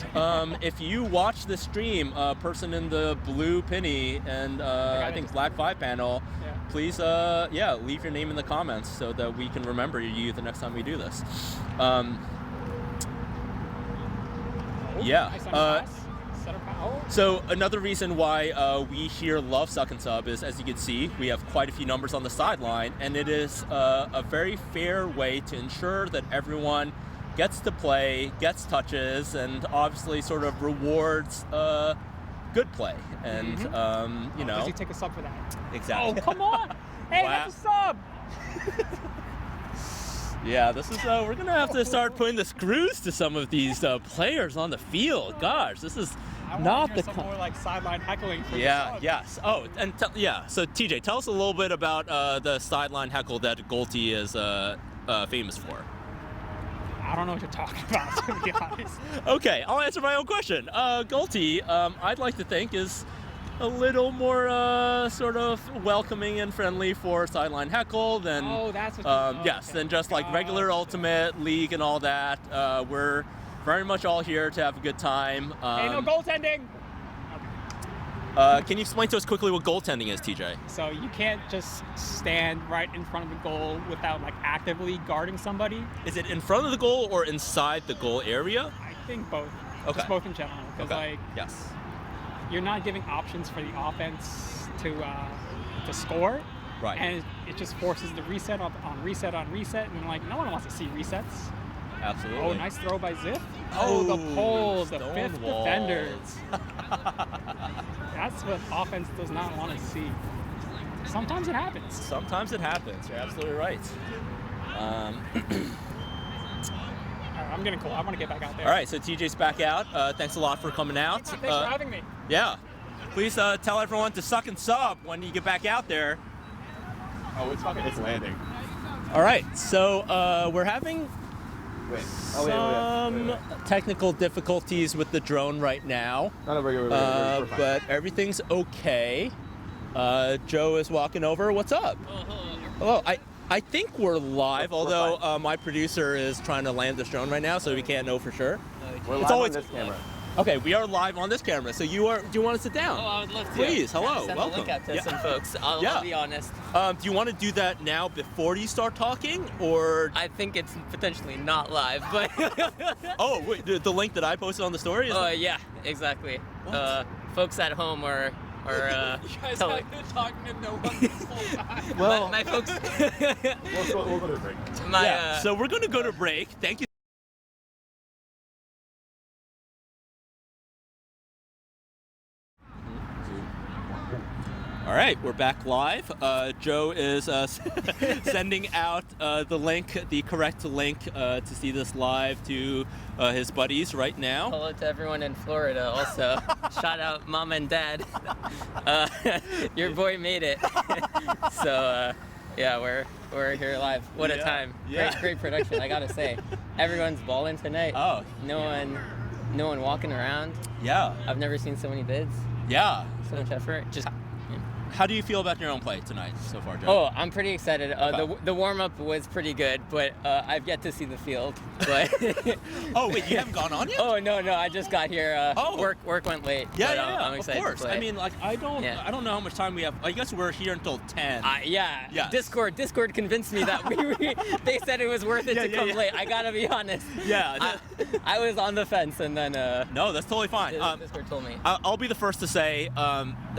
If you watch the stream, person in the blue pinny and I think black 5 panel, please, leave your name in the comments so that we can remember you the next time we do this. So another reason why we here love Suck and Sub is, as you can see, we have quite a few numbers on the sideline, and it is a very fair way to ensure that everyone gets to play, gets touches, and obviously sort of rewards good play. And, Does he take a sub for that? Exactly. Oh, come on! Hey, that's a sub! Yeah, this is, we're going to have to start putting the screws to some of these players on the field. Gosh, this is not the... more like sideline heckling for yes. Oh, and so TJ, tell us a little bit about the sideline heckle that Goalty is famous for. I don't know what you're talking about, to be honest. Okay, I'll answer my own question. Goalty, I'd like to think, is a little more sort of welcoming and friendly for sideline heckle than than just like regular Ultimate League and all that. We're very much all here to have a good time. Hey, no goaltending! Can you explain to us quickly what goaltending is, TJ? So you can't just stand right in front of the goal without like actively guarding somebody. Is it in front of the goal or inside the goal area? I think both. Okay. Just both in general. Because yes. You're not giving options for the offense to score. Right. And it just forces the reset on reset, and no one wants to see resets. Absolutely. Oh, nice throw by Ziff. Oh, the pole, the fifth defender. That's what offense does not want to see. Sometimes it happens. Sometimes it happens. You're absolutely right. I'm getting cold. I want to get back out there. All right, so TJ's back out. Thanks a lot for coming out. Thanks for having me. Yeah. Please tell everyone to suck and sub when you get back out there. Oh, it's landing. All right, so we're having some technical difficulties with the drone right now, but everything's okay. Joe is walking over. What's up? Hello. I think we're live, although my producer is trying to land this drone right now, so we can't know for sure. We're It's live always on this camera. Okay, we are live on this camera. So do you want to sit down? Oh, I would love to. Please, hello, Send welcome. a link out to some folks. I'll be honest. Do you want to do that now before you start talking, or? I think it's potentially not live, but. Oh, wait, the link that I posted on the story? Oh, yeah, exactly. Folks at home are you guys have been talking to no one this whole time. Well, my folks. we'll go to break. So we're going to go to break. Thank you. All right, we're back live. Joe is sending out the correct link to see this live to his buddies right now. Hello to everyone in Florida also. Shout out mom and dad. Your boy made it. So yeah, we're here live. What a time. Yeah. Great production, I gotta say. Everyone's balling tonight. Oh. No one walking around. Yeah. I've never seen so many bids. Yeah. So much effort. How do you feel about your own play tonight so far, Joe? Oh, I'm pretty excited. The warm-up was pretty good, but I've yet to see the field. But Oh, wait, you haven't gone on yet? Oh, no, I just got here. Work went late. Yeah, but, I'm excited of course. to play. I mean, like, I don't know how much time we have. I guess we're here until 10. Yeah. Discord convinced me that they said it was worth it to come late. I gotta be honest. Yeah. I was on the fence, and then no, that's totally fine. Discord told me. I'll be the first to say,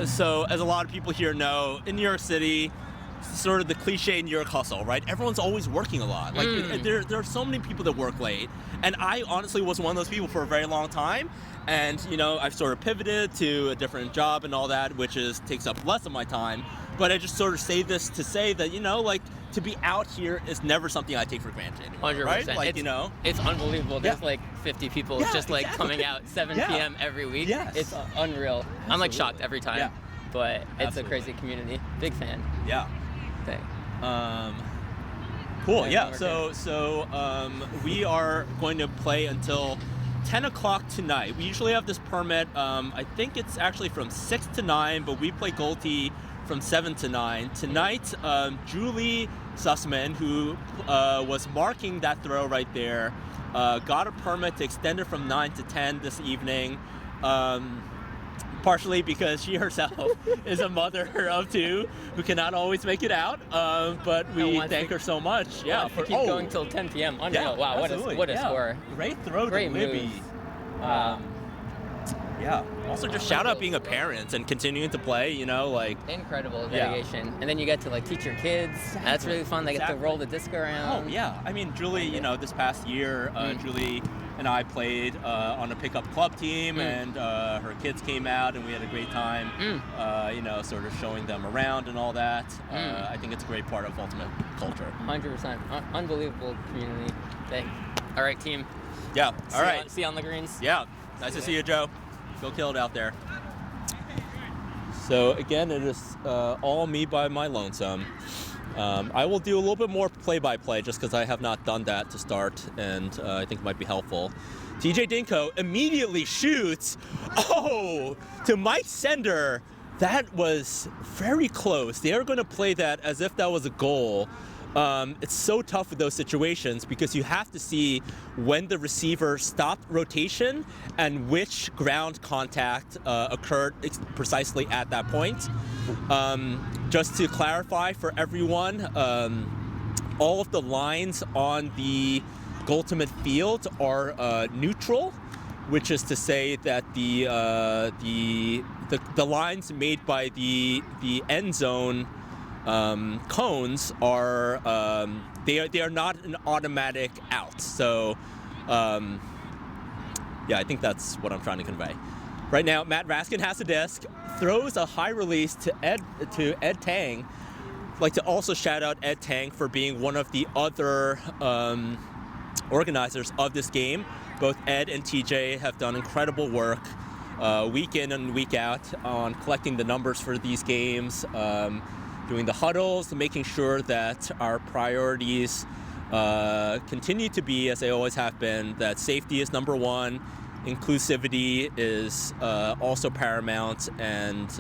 so as a lot of people here know, in New York City, sort of the cliche New York hustle, right? Everyone's always working a lot. Like there are so many people that work late, and I honestly was one of those people for a very long time. And I've sort of pivoted to a different job and all that, which takes up less of my time. But I just sort of say this to say that like to be out here is never something I take for granted anymore. 100%. Right? Like it's unbelievable. There's like 50 people just like coming out 7 p.m. every week. Yes. It's unreal. Absolutely. I'm like shocked every time. Yeah. But it's Absolutely. a crazy community. Big fan. Yeah. Thing. Cool. Yeah. So we are going to play until 10 o'clock tonight. We usually have this permit. I think it's actually from 6 to 9, but we play Gold Tee from 7 to 9. Tonight, Julie Sussman, who was marking that throw right there, got a permit to extend it from 9 to 10 this evening. Partially because she herself is a mother of 2 who cannot always make it out, but we thank her so much. Yeah, for keep going till 10 p.m. Unreal. Yeah, wow, what a score! Great throw to Libby. Yeah. Also, just shout out being a parent and continuing to play. Incredible dedication. And then you get to like teach your kids. Exactly. That's really fun. They get to roll the disc around. Oh yeah. I mean, Julie. This past year, Julie and I played on a pickup club team, and her kids came out, and we had a great time. Sort of showing them around and all that. I think it's a great part of Ultimate culture. 100%. Unbelievable community thing. All right, team. Yeah. All right. See you on the greens. Yeah. Nice to see you, Joe. Go kill it out there. So again, it is all me by my lonesome. I will do a little bit more play-by-play just because I have not done that to start, and I think it might be helpful. TJ Dinko immediately shoots. Oh, to Mike Sender. That was very close. They are going to play that as if that was a goal. It's so tough with those situations because you have to see when the receiver stopped rotation and which ground contact occurred precisely at that point. Just to clarify for everyone, all of the lines on the Ultimate field are neutral, which is to say that the lines made by the end zone cones are they are not an automatic out. So I think that's what I'm trying to convey. Right now, Matt Raskin has the disc, throws a high release to Ed Tang. I'd like to also shout out Ed Tang for being one of the other organizers of this game. Both Ed and TJ have done incredible work week in and week out on collecting the numbers for these games, doing the huddles, making sure that our priorities continue to be, as they always have been, that safety is number one, inclusivity is also paramount, and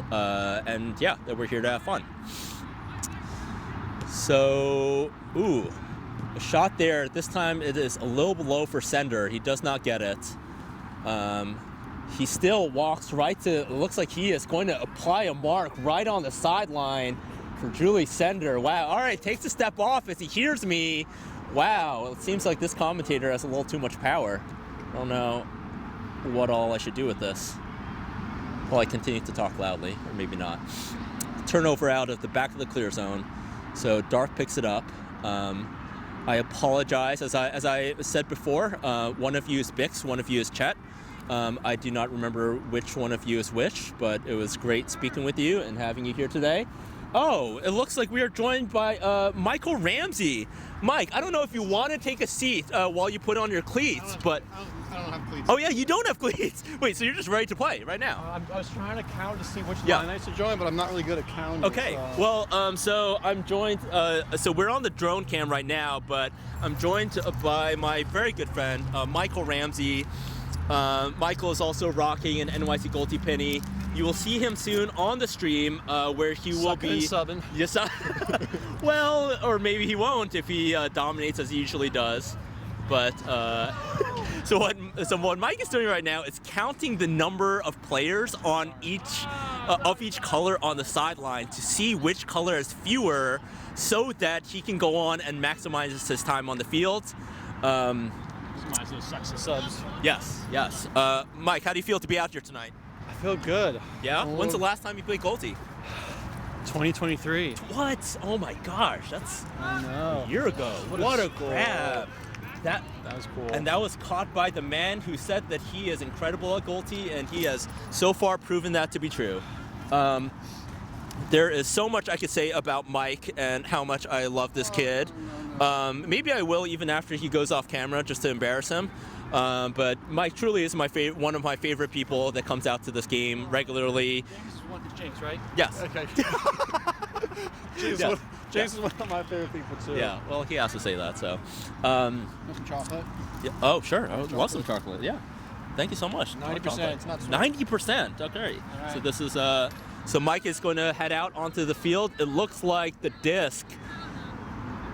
yeah, that we're here to have fun. So, ooh, a shot there. This time it is a little below for Sender. He does not get it. He still walks right to, it looks like he is going to apply a mark right on the sideline for Julie Sender. Wow, all right, takes a step off as he hears me. Wow, it seems like this commentator has a little too much power. I don't know what all I should do with this. Well, I continue to talk loudly, or maybe not. Turnover out of the back of the clear zone. So Dark picks it up. I apologize, as I said before, one of you is Bix, one of you is Chet. I do not remember which one of you is which, but it was great speaking with you and having you here today. Oh, it looks like we are joined by Michael Ramsey. Mike, I don't know if you want to take a seat while you put on your cleats, but... I don't have cleats. Oh yeah, you don't have cleats. Wait, so you're just ready to play right now? I was trying to count to see which line I should join, but I'm not really good at counting. Okay, well, so I'm joined, so we're on the drone cam right now, but I'm joined by my very good friend, Michael Ramsey. Michael is also rocking an NYC Goldie Penny. You will see him soon on the stream where he will be subbing. Yes, well, or maybe he won't if he dominates as he usually does. But so what Mike is doing right now is counting the number of players on each color on the sideline to see which color has fewer, so that he can go on and maximize his time on the field. Maximize those sexy subs. Yes. Mike, how do you feel to be out here tonight? I feel good. Yeah? When's the last time you played Goldie? 2023. What? Oh my gosh, that's a year ago. What a grab. That was cool. And that was caught by the man who said that he is incredible at Goldie, and he has so far proven that to be true. There is so much I could say about Mike and how much I love this kid. Maybe I will even after he goes off camera, just to embarrass him. But Mike truly is one of my favorite people that comes out to this game regularly. James, right? Yes. Okay. James is one of my favorite people too. Yeah, well, he has to say that, so. Some chocolate? Yeah. Oh, sure. I would love some chocolate, yeah. Thank you so much. 90%, it's not sweet. 90%, okay. Right. So this is, so Mike is going to head out onto the field. It looks like the disc,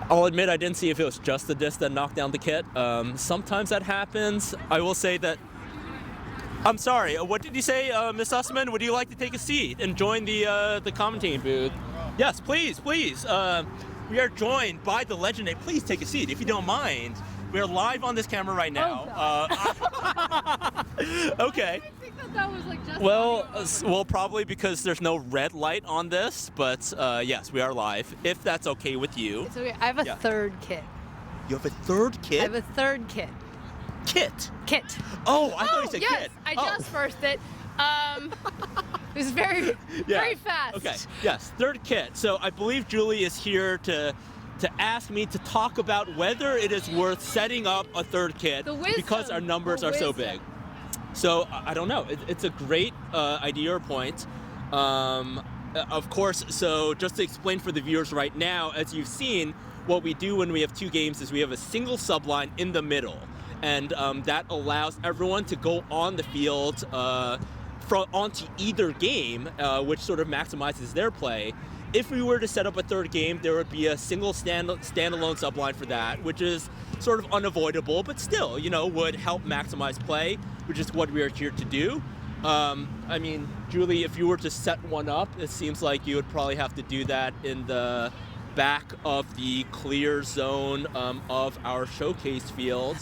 I'll admit I didn't see if it was just the disc that knocked down the kit. Sometimes that happens. I will say that, I'm sorry, what did you say, Miss Sussman? Would you like to take a seat and join the commentating booth? Yes, please. We are joined by the legendary. Please take a seat if you don't mind. We're live on this camera right now. Okay. I think that was like just well, probably because there's no red light on this, but yes, we are live. If that's okay with you. It's okay. I have a third kit. You have a third kit? I have a third kit. Kit? Oh, I thought you said yes, kid. I just first it. It was very fast. Okay. Yes, third kit. So I believe Julie is here to ask me to talk about whether it is worth setting up a third kit because our numbers are so big. So I don't know. It's a great idea or point. Of course, so just to explain for the viewers right now, as you've seen, what we do when we have two games is we have a single subline in the middle. And that allows everyone to go on the field onto either game, which sort of maximizes their play. If we were to set up a third game, there would be a single standalone subline for that, which is sort of unavoidable, but still, would help maximize play, which is what we are here to do. I mean, Julie, if you were to set one up, it seems like you would probably have to do that in the back of the clear zone of our showcase field,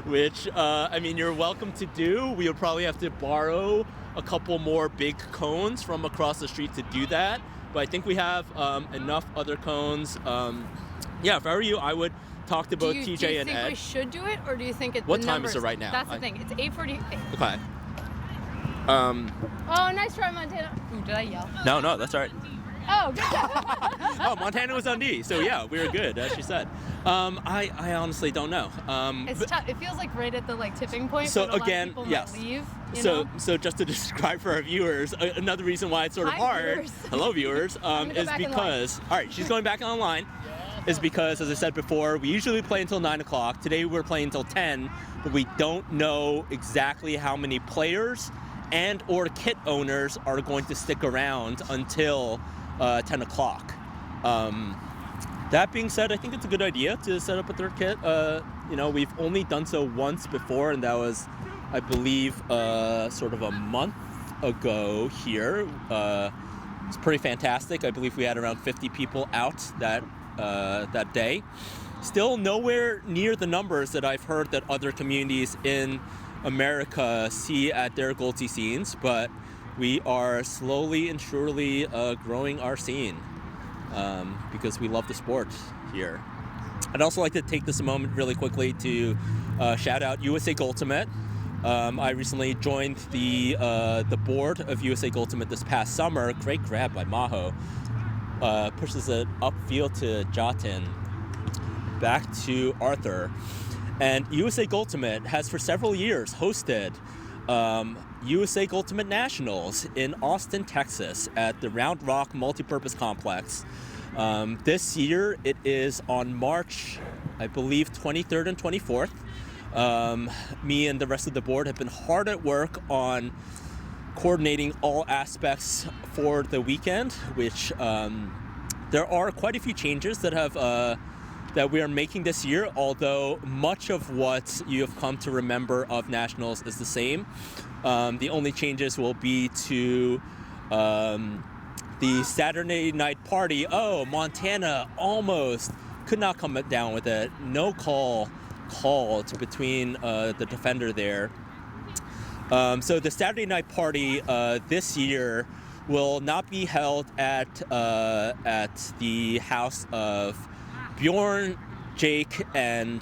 which, I mean, you're welcome to do. We would probably have to borrow a couple more big cones from across the street to do that, but I think we have enough other cones. Yeah, if I were you, I would talk to both TJ and Ed. Do you think we should do it, or do you think it's What time is it right now? That's the thing. It's 8:48. Okay. Oh, nice try, Montana. Ooh, did I yell? No, that's all right. Oh, good. Oh, Montana was on D, so yeah, we were good, as she said. I honestly don't know. It's tough. It feels like right at the tipping point. So when a again, lot of people yes. might leave. So just to describe for our viewers, another reason why it's sort of Hi, hard. viewers. Hello, viewers. Is because all right, she's going back online. Is because, as I said before, we usually play until 9 o'clock. Today we're playing until 10, but we don't know exactly how many players and or kit owners are going to stick around until 10 o'clock. That being said, I think it's a good idea to set up a third kit. We've only done so once before, and that was, I believe, sort of a month ago here. It's pretty fantastic. I believe we had around 50 people out that day. Still nowhere near the numbers that I've heard that other communities in America see at their Goldie scenes, but we are slowly and surely growing our scene because we love the sport here. I'd also like to take this a moment really quickly to shout out USA Goldtimate. I recently joined the board of USA Goldtimate this past summer. Great grab by Maho. Pushes it upfield to Jatin, back to Arthur. And USA Goldtimate has for several years hosted USA Goldtimate Nationals in Austin, Texas at the Round Rock Multipurpose Complex. This year it is on March, I believe, 23rd and 24th. Me and the rest of the board have been hard at work on coordinating all aspects for the weekend, which there are quite a few changes that we are making this year, although much of what you have come to remember of Nationals is the same. The only changes will be to the Saturday night party. Oh, Montana almost could not come down with it. No call called between the defender there. So the Saturday night party this year will not be held at the house of Bjorn, Jake, and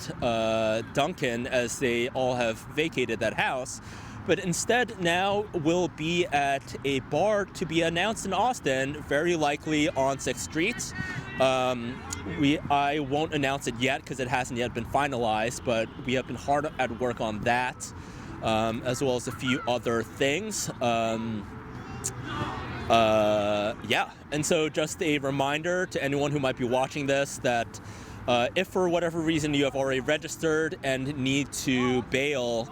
Duncan, as they all have vacated that house, but instead now will be at a bar to be announced in Austin, very likely on 6th Street. I won't announce it yet because it hasn't yet been finalized, but we have been hard at work on that, as well as a few other things. And so just a reminder to anyone who might be watching this that if for whatever reason you have already registered and need to bail,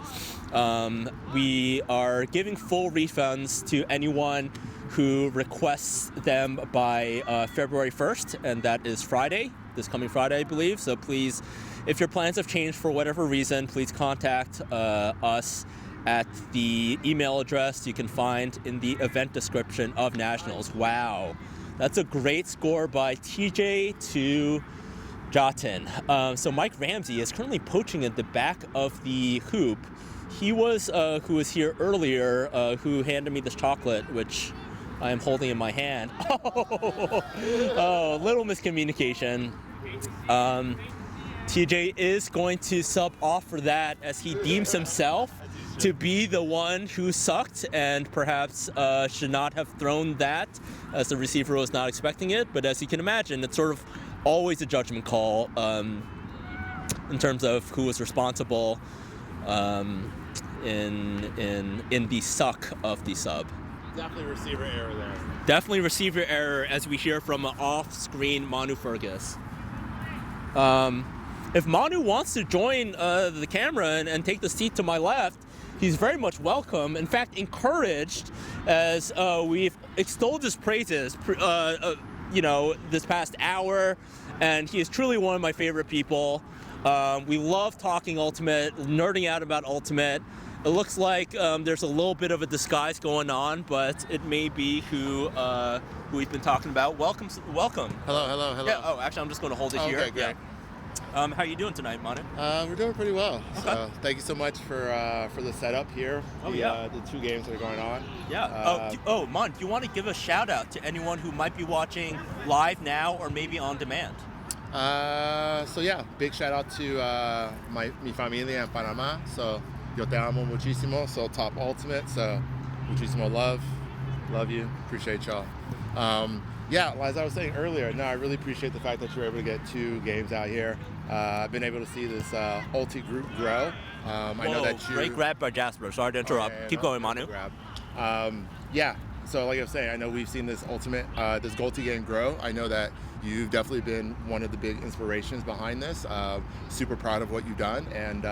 we are giving full refunds to anyone who requests them by February 1st, and that is Friday, this coming Friday, I believe. So please, if your plans have changed for whatever reason, please contact us at the email address you can find in the event description of Nationals. Wow, that's a great score by TJ to Jatin. So Mike Ramsey is currently poaching at the back of the hoop. He was who was here earlier, who handed me this chocolate, which I am holding in my hand. Oh, little miscommunication. TJ is going to sub off for that, as he deems himself to be the one who sucked and perhaps should not have thrown that, as the receiver was not expecting it. But as you can imagine, it's sort of always a judgment call in terms of who was responsible in the suck of the sub. Definitely receiver error there. Definitely receiver error, as we hear from an off-screen Manu Fergus. If Manu wants to join the camera and take the seat to my left, he's very much welcome. In fact, encouraged, as we've extolled his praises, this past hour, and he is truly one of my favorite people. We love talking Ultimate, nerding out about Ultimate. It looks like there's a little bit of a disguise going on, but it may be who we've been talking about. Welcome. Hello. Yeah. Oh, actually, I'm just going to hold it here. Okay, great. Yeah. How are you doing tonight, Manu? We're doing pretty well. Okay. So thank you so much for the setup here. Oh, yeah. The two games that are going on. Yeah. Mon, do you want to give a shout out to anyone who might be watching live now or maybe on demand? Big shout out to mi familia en Panama. So yo te amo muchísimo. So top Ultimate. So muchísimo love you. Appreciate y'all. Yeah, as I was saying earlier, no, I really appreciate the fact that you're able to get 2 games out here. I've been able to see this Ulti group grow. I know that you... Great grab by Jasper. Sorry to interrupt. Keep going, Manu. Yeah, so like I was saying, I know we've seen this this Golti game grow. I know that you've definitely been one of the big inspirations behind this. Super proud of what you've done, and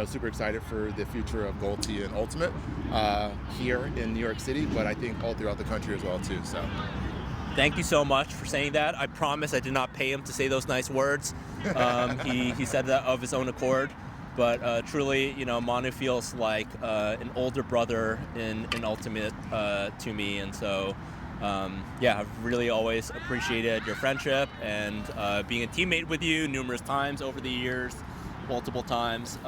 super excited for the future of Golti and Ultimate here in New York City, but I think all throughout the country as well too. So. Thank you so much for saying that. I promise I did not pay him to say those nice words. He said that of his own accord. But truly, Manu feels like an older brother in Ultimate to me. And so, I've really always appreciated your friendship and being a teammate with you numerous times over the years, multiple times.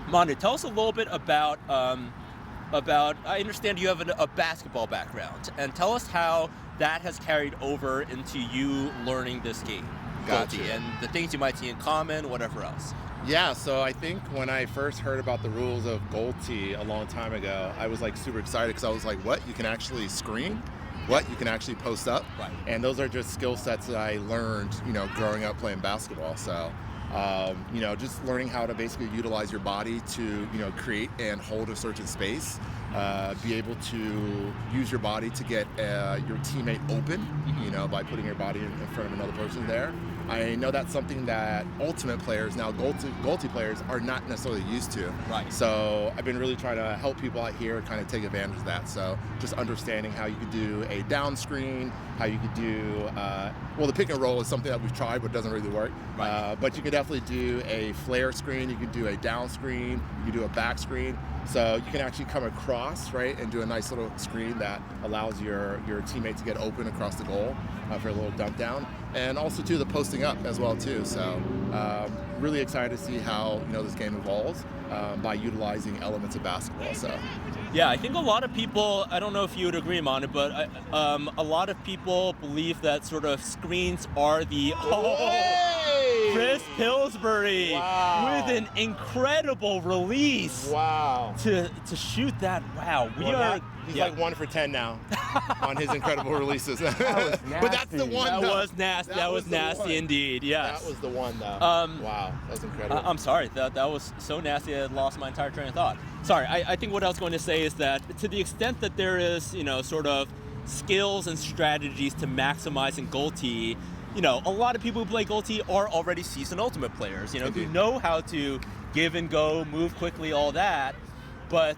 Manu, tell us a little bit about, I understand you have a basketball background, and tell us how that has carried over into you learning this game, Gotcha. and the things you might see in common, whatever else. Yeah, so I think when I first heard about the rules of Golti a long time ago, I was like super excited because I was like, what? You can actually screen? What? You can actually post up? Right. And those are just skill sets that I learned, growing up playing basketball. So, just learning how to basically utilize your body to, create and hold a certain space, be able to use your body to get your teammate open, by putting your body in front of another person there. I know that's something that Ultimate players, now Golti players, are not necessarily used to. Right. So I've been really trying to help people out here kind of take advantage of that. So just understanding how you could do a down screen, how you could do, the pick and roll is something that we've tried but doesn't really work. Right. But you could definitely do a flare screen, you can do a down screen, you can do a back screen. So you can actually come across, right, and do a nice little screen that allows your teammate to get open across the goal for a little dump down. And also, too, the posting up as well, too. So really excited to see how, this game evolves by utilizing elements of basketball. So. Yeah, I think a lot of people, I don't know if you would agree, Manu, but a lot of people believe that sort of screens are the... Chris Pillsbury with an incredible release. Wow. To shoot that. Wow. He's like 1 for 10 now on his incredible releases. But that's the one. That was nasty indeed. Yes. That was the one though. Wow, that was incredible. I'm sorry. That was so nasty I lost my entire train of thought. Sorry. I think what I was going to say is that to the extent that there is, sort of skills and strategies to maximizing Golti, a lot of people who play Golti are already seasoned Ultimate players, who know how to give and go, move quickly, all that. But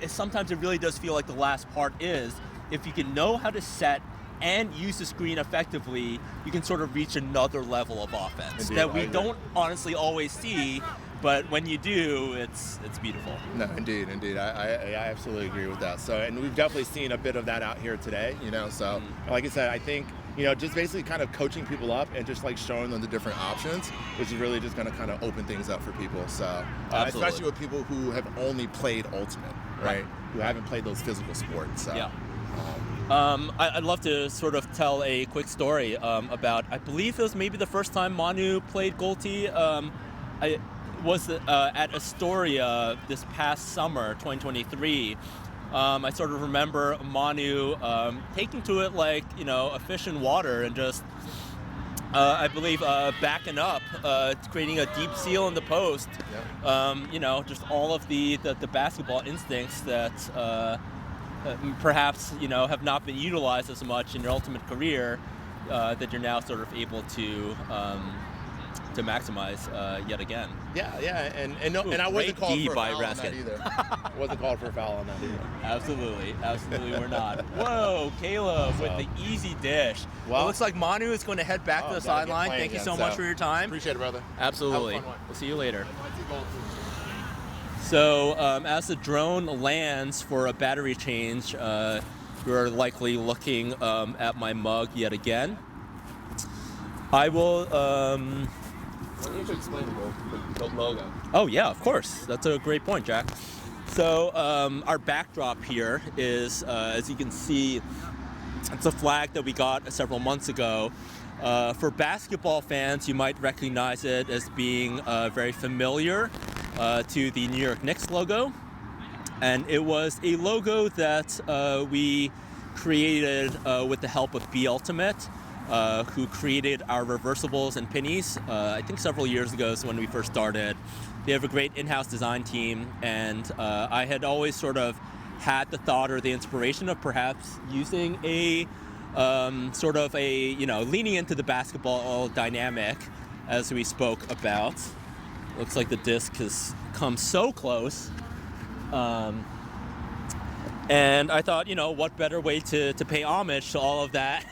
sometimes it really does feel like the last part is, if you can know how to set and use the screen effectively, you can sort of reach another level of offense that we don't honestly always see. But when you do, it's beautiful. No, indeed. I absolutely agree with that. So, and we've definitely seen a bit of that out here today, So, like I said, I think, just basically kind of coaching people up and just like showing them the different options, which is really just going to kind of open things up for people. So, especially with people who have only played Ultimate, right? Who haven't played those physical sports. So. Yeah. I'd love to sort of tell a quick story about, I believe it was maybe the first time Manu played Golti. I was at Astoria this past summer, 2023. I sort of remember Manu taking to it like, a fish in water and just, I believe, backing up, creating a deep seal in the post. Yeah. Just all of the basketball instincts that perhaps, have not been utilized as much in your Ultimate career that you're now sort of able to maximize yet again. Yeah, and I wasn't called for a foul on that either. Wasn't called for a foul on that either. Absolutely, we're not. Whoa, Caleb with the easy dish. Well, it looks like Manu is going to head back to the sideline. Thank you so much for your time. Appreciate it, brother. Absolutely. We'll see you later. So, as the drone lands for a battery change, you're likely looking at my mug yet again. I will. You need to explain the logo. Oh yeah, of course. That's a great point, Jack. So our backdrop here is, as you can see, it's a flag that we got several months ago. For basketball fans, you might recognize it as being very familiar to the New York Knicks logo. And it was a logo that we created with the help of B Ultimate, who created our reversibles and pennies. I think several years ago is when we first started. They have a great in-house design team, and I had always sort of had the thought or the inspiration of perhaps using a sort of a, you know, leaning into the basketball dynamic as we spoke about. Looks like the disc has come so close. And I thought, you know, what better way to pay homage to all of that?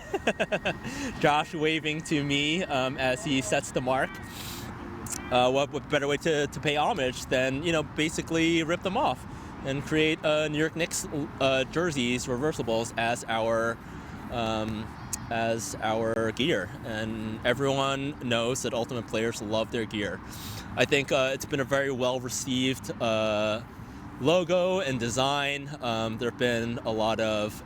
Josh waving to me as he sets the mark. What better way to pay homage than, you know, basically rip them off and create New York Knicks jerseys, reversibles, as our gear. And everyone knows that Ultimate players love their gear. I think it's been a very well-received logo and design. There have been a lot of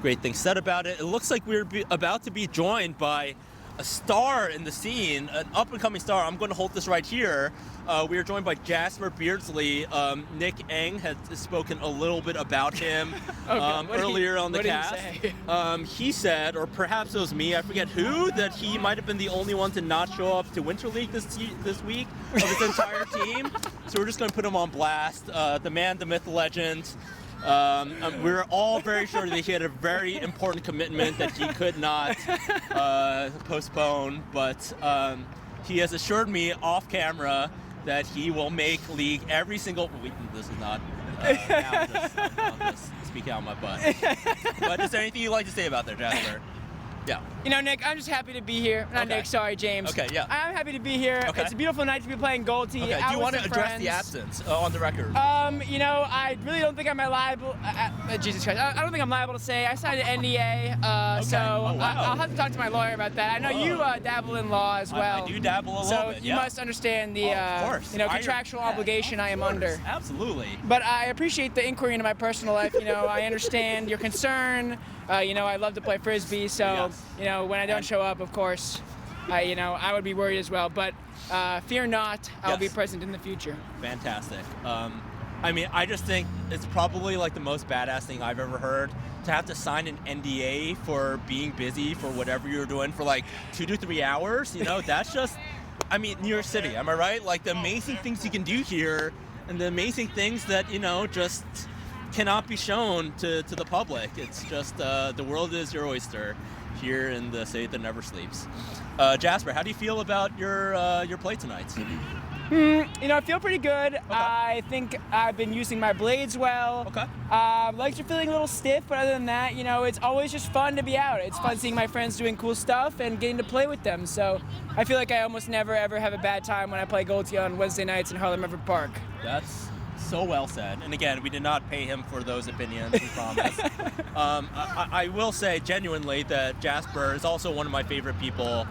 great things said about it. It looks like we're about to be joined by a star in the scene, an up-and-coming star. I'm going to hold this right here. We are joined by Jasper Beardsley. Nick Eng had spoken a little bit about him earlier on the cast. He said, or perhaps it was me, I forget who, that he might have been the only one to not show up to Winter League this week of his entire team. So we're just going to put him on blast. The man, the myth, the legend. We're all very sure that he had a very important commitment that he could not postpone, but he has assured me off camera that he will make League every single week. This is not now I'm just speaking out my butt. But is there anything you'd like to say about that, Jasper? Yeah. You know, Nick, I'm just happy to be here. Not Nick, sorry, James. Okay, yeah. I'm happy to be here. Okay. It's a beautiful night to be playing Goldie. Okay. Do you want to address the absence on the record? You know, I really don't think I'm liable. Jesus Christ, I don't think I'm liable to say. I signed an NDA, so I'll have to talk to my lawyer about that. I know you dabble in law as well. I do dabble a little bit. So you must understand the you know, contractual obligation I am under. Absolutely. But I appreciate the inquiry into my personal life. You know, I understand your concern. You know, I love to play frisbee, so you know, when I don't show up, of course, you know, I would be worried as well. But fear not, I'll be present in the future. Fantastic. I mean, I just think it's probably like the most badass thing I've ever heard, to have to sign an NDA for being busy for whatever you're doing for like 2 to 3 hours. You know, that's just, I mean, New York City, am I right? Like the amazing things you can do here, and the amazing things that, you know, just cannot be shown to the public. It's just the world is your oyster here in the city that never sleeps. Jasper, how do you feel about your play tonight? You know, I feel pretty good. Okay. I think I've been using my blades well. Okay. Legs are feeling a little stiff, but other than that, you know, it's always just fun to be out. It's fun seeing my friends doing cool stuff and getting to play with them. So I feel like I almost never ever have a bad time when I play Goldie on Wednesday nights in Harlem River Park. That's so well said. And again, we did not pay him for those opinions, we promise. I will say genuinely that Jasper is also one of my favorite people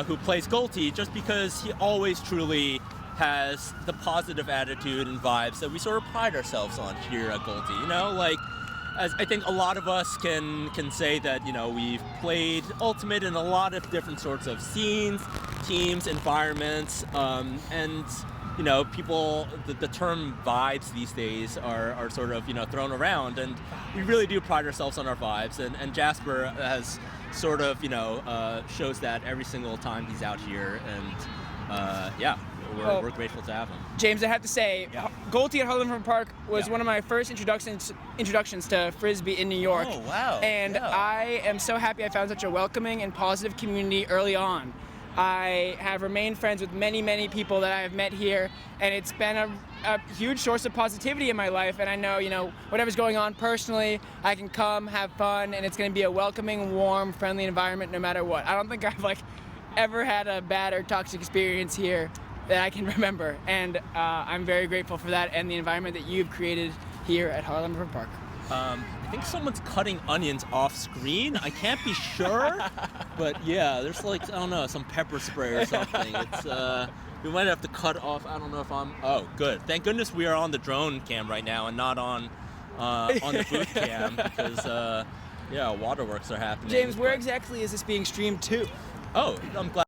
who plays Goldie, just because he always truly has the positive attitude and vibes that we sort of pride ourselves on here at Goldie. You know, like, as I think a lot of us can say that, you know, we've played Ultimate in a lot of different sorts of scenes, teams, environments, and you know, people, the term vibes these days are sort of, you know, thrown around, and we really do pride ourselves on our vibes, and Jasper has sort of, you know, shows that every single time he's out here, and yeah, we're grateful to have him. James, I have to say, Goldie at Harlem River Park was one of my first introductions to Frisbee in New York. Oh, wow. And I am so happy I found such a welcoming and positive community early on. I have remained friends with many, many people that I have met here, and it's been a huge source of positivity in my life. And I know, you know, whatever's going on personally, I can come, have fun, and it's going to be a welcoming, warm, friendly environment no matter what. I don't think I've, like, ever had a bad or toxic experience here that I can remember, and I'm very grateful for that and the environment that you've created here at Harlem River Park. I think someone's cutting onions off screen. I can't be sure, but yeah, there's like, I don't know, some pepper spray or something. It's we might have to cut off. I don't know if I'm. Oh, good. Thank goodness we are on the drone cam right now and not on the booth cam, because yeah, waterworks are happening. James, where exactly is this being streamed to? Oh, I'm glad.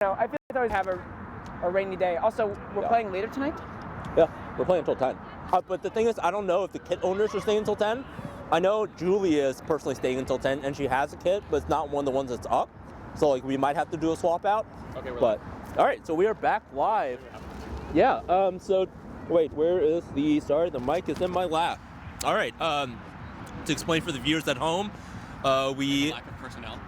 know, I feel like I always have a rainy day. Also, we're playing later tonight? Yeah, we're playing until 10. But the thing is, I don't know if the kit owners are staying until 10. I know Julie is personally staying until 10, and she has a kit, but it's not one of the ones that's up. So like we might have to do a swap out. Okay, but all right, so we are back live. Yeah. So wait, where is the? Sorry, the mic is in my lap. All right. To explain for the viewers at home, we lack of personnel.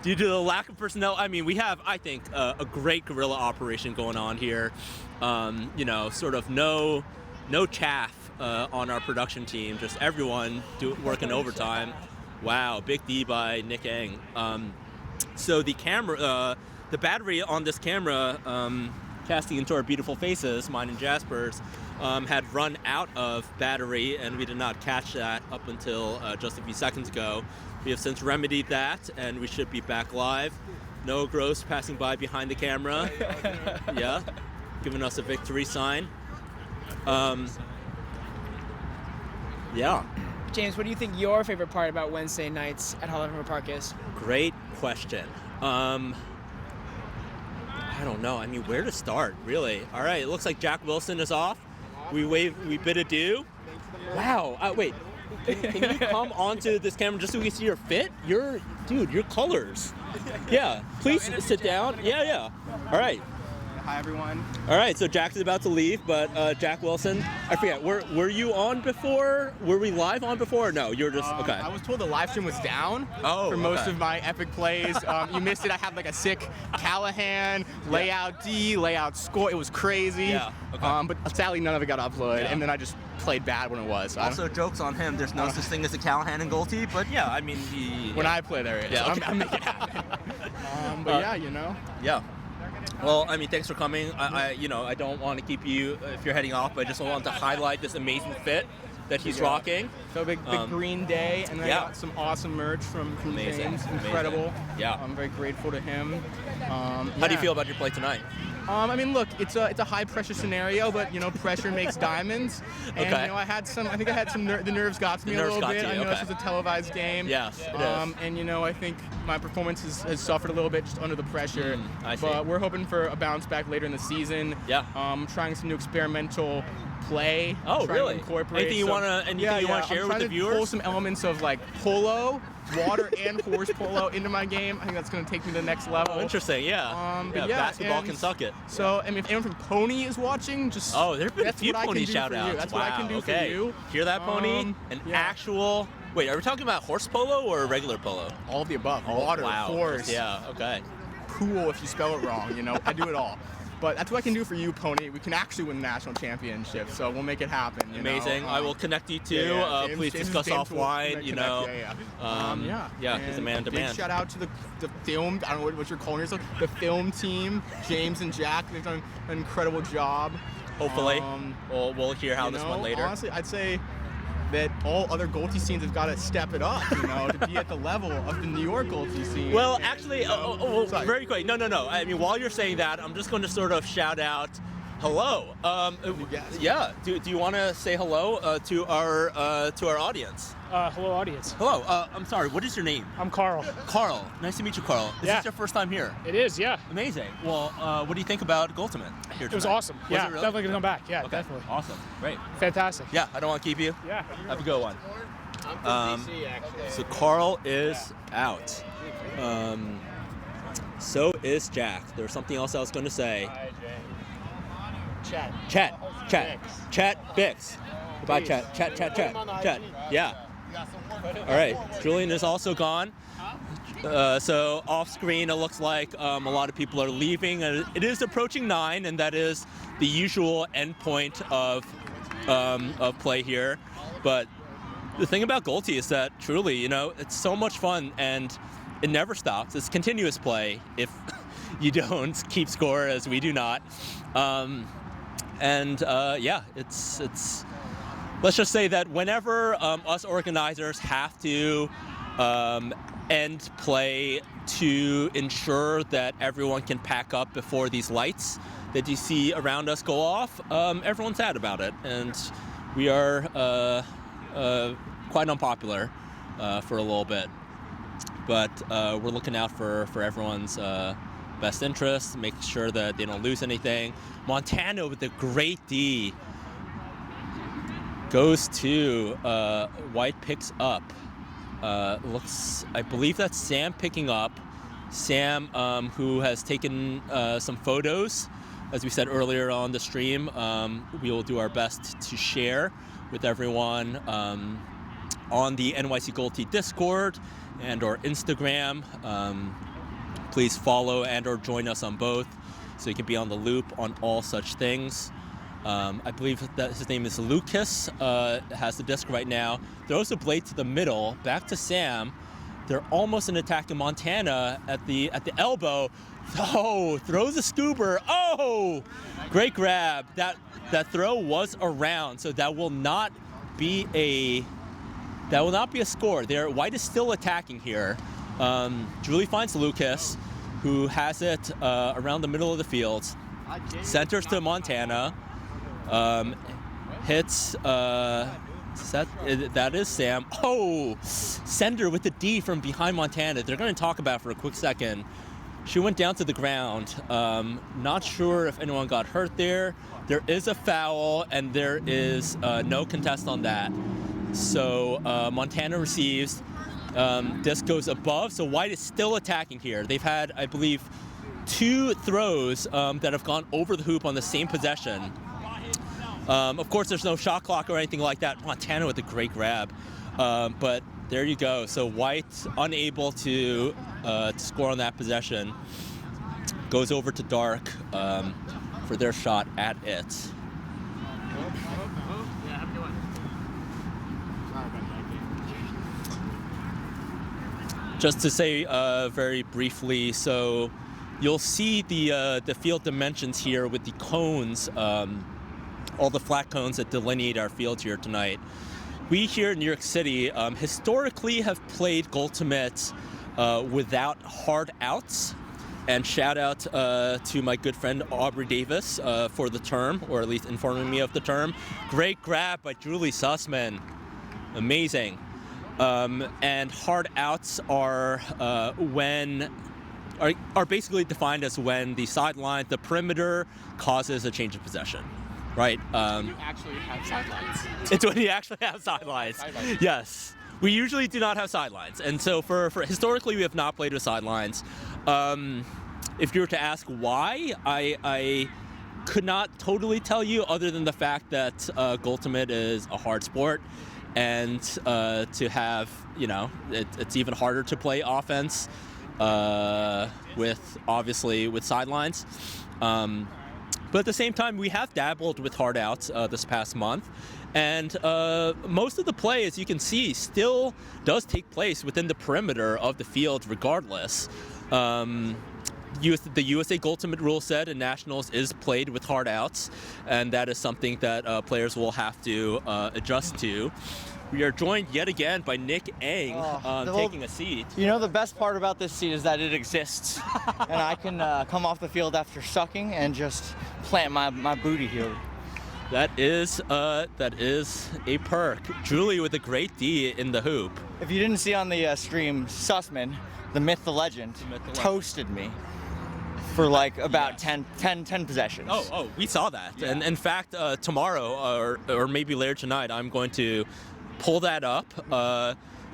Due to the lack of personnel, I mean, we have, I think, a great guerrilla operation going on here. You know, sort of no chaff on our production team, just everyone working overtime. Wow, big D by Nick Eng. So the camera, the battery on this camera, casting into our beautiful faces, mine and Jasper's, had run out of battery, and we did not catch that up until just a few seconds ago. We have since remedied that, and we should be back live. Noah Gross passing by behind the camera. Yeah, giving us a victory sign. Yeah. James, what do you think your favorite part about Wednesday nights at Harlem Park is? Great question. I don't know. I mean, where to start, really? All right, it looks like Jack Wilson is off. We bid adieu. Wow. Wait. Can you come onto this camera just so we can see your fit? Your colors. Yeah. Please sit down. Yeah. All right. Hi, everyone. All right, so Jack is about to leave, but Jack Wilson, I forget, were you on before? Were we live on before? Or no, you were just, okay. I was told the live stream was down for most of my epic plays. You missed it. I had like a sick Callahan, layout D, layout score. It was crazy. Yeah, okay. But sadly, none of it got uploaded, Yeah. and then I just played bad when it was. Also, jokes on him. There's no such thing as a Callahan and Goldie, but yeah, I mean, when I play, there it is. Yeah, okay. I'm making it happen. But yeah, you know. Yeah. Well, I mean, thanks for coming. I don't want to keep you if you're heading off, but I just want to highlight this amazing fit that he's rocking. So big green day, and I got some awesome merch from James. Incredible. Yeah. I'm very grateful to him. How do you feel about your play tonight? I mean, look, it's a high pressure scenario, but you know, pressure makes diamonds. And Okay. you know, I think I had some the nerves got to me a little bit. I know this is a televised game. Yes, it is. And you know, I think my performance has suffered a little bit just under the pressure. I see. But we're hoping for a bounce back later in the season. Yeah. Trying some new experimental play. Oh, trying really? To incorporate Anything you want to share I'm with the trying to viewers? pull some elements of like polo, water and horse polo into my game. I think that's going to take me to the next level. Oh, interesting. Yeah. But basketball can suck it. So, I mean, if anyone from Pony is watching, just there've been a that's few what I can Pony do shout for outs. you. That's wow. what I can do okay. for you. Hear that, Pony? An actual. Wait, are we talking about horse polo or regular polo? All of the above. Water, horse. Yeah. Okay. Pool, if you spell it wrong. You know, I do it all. But that's what I can do for you, Pony. We can actually win the national championship, so we'll make it happen. You Amazing. know? I will connect you too. James, Please discuss James will offline. You know. Yeah. He's a man to man. Big shout out to the film. I don't know what you're calling yourself. The film team, James and Jack. They've done an incredible job. Hopefully, we'll hear how this went later. Honestly, I'd say that all other Goldie scenes have got to step it up, you know, to be at the level of the New York Goldie scene. Well, actually, very quick. No. I mean, while you're saying that, I'm just going to sort of shout out hello. Yeah. Do you want to say hello to our audience? Hello, audience. Hello. I'm sorry. What is your name? I'm Carl. Carl. Nice to meet you, Carl. Is this your first time here? It is, yeah. Amazing. Well, what do you think about Goldtimate here tonight? It was awesome. Was Yeah, it really? definitely gonna come back. Yeah, Okay. definitely. Awesome. Great. Fantastic. Yeah, I don't want to keep you. Yeah. Have a good one. I'm from DC, actually. So Carl is out. So is Jack. There's something else I was going to say. Hi, James. Chat Bix. Goodbye, Chat. Yeah. All right. Julian is also gone. So off screen, it looks like a lot of people are leaving. It is approaching 9, and that is the usual endpoint of play here. But the thing about Goldie is that truly, you know, it's so much fun and it never stops. It's continuous play if you don't keep score, as we do not. It's let's just say that whenever us organizers have to end play to ensure that everyone can pack up before these lights that you see around us go off, everyone's sad about it, and we are quite unpopular for a little bit. but we're looking out for everyone's best interests, make sure that they don't lose anything. Montana with a great D goes to White picks up. I believe that's Sam picking up. Sam, who has taken some photos, as we said earlier on the stream. We will do our best to share with everyone on the NYC Gold Tee Discord and or Instagram. Please follow and or join us on both so you can be on the loop on all such things. I believe that his name is Lucas, has the disc right now. Throws the blade to the middle, back to Sam. They're almost an attack in Montana at the elbow. Oh, throws a scuba. Oh, great grab. That throw was around, so that will not be a score. White is still attacking here. Julie finds Lucas, who has it around the middle of the field. Centers to Montana. Hits. That is Sam. Oh, Sender with the D from behind Montana. They're going to talk about it for a quick second. She went down to the ground. Not sure if anyone got hurt there. There is a foul, and there is no contest on that. So Montana receives. Disc goes above, so White is still attacking here. They've had, I believe, 2 throws that have gone over the hoop on the same possession. Of course, there's no shot clock or anything like that. Montana with a great grab. But there you go. So White unable to score on that possession. Goes over to Dark for their shot at it. Just to say very briefly, so you'll see the field dimensions here with the cones, all the flat cones that delineate our field here tonight. We here in New York City historically have played Goaltimate without hard outs. And shout out to my good friend Aubrey Davis for the term, or at least informing me of the term. Great grab by Julie Sussman. Amazing. And hard outs are basically defined as when the sideline, the perimeter, causes a change of possession, right? You actually have sidelines. It's when you actually have sidelines. Yes, we usually do not have sidelines, and so for historically we have not played with sidelines. If you were to ask why, I could not totally tell you, other than the fact that Goaltimate is a hard sport. And to have, it's even harder to play offense with sidelines. But at the same time, we have dabbled with hard outs this past month. And most of the play, as you can see, still does take place within the perimeter of the field regardless. The USA Goaltimate rule set in Nationals is played with hard outs, and that is something that players will have to adjust to. We are joined yet again by Nick Eng taking a seat. You know, the best part about this seat is that it exists, and I can come off the field after sucking and just plant my booty here. That is a perk. Julie with a great D in the hoop. If you didn't see on the stream, Sussman, the myth, the legend, toasted me for like about 10 possessions. Oh, we saw that. Yeah. And in fact, tomorrow or maybe later tonight, I'm going to pull that up,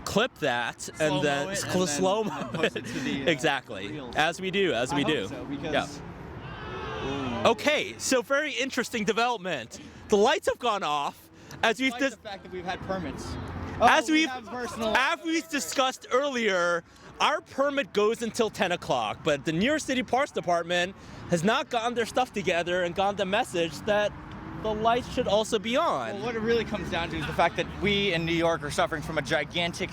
clip that, and then slow-mo it. Exactly. Reels. As we do. I hope so, because... Yeah. Okay, so very interesting development. The lights have gone off. Despite the fact that we've had permits. As we've discussed earlier, our permit goes until 10 o'clock, but the New York City Parks Department has not gotten their stuff together and gotten the message that the lights should also be on. Well, what it really comes down to is the fact that we in New York are suffering from a gigantic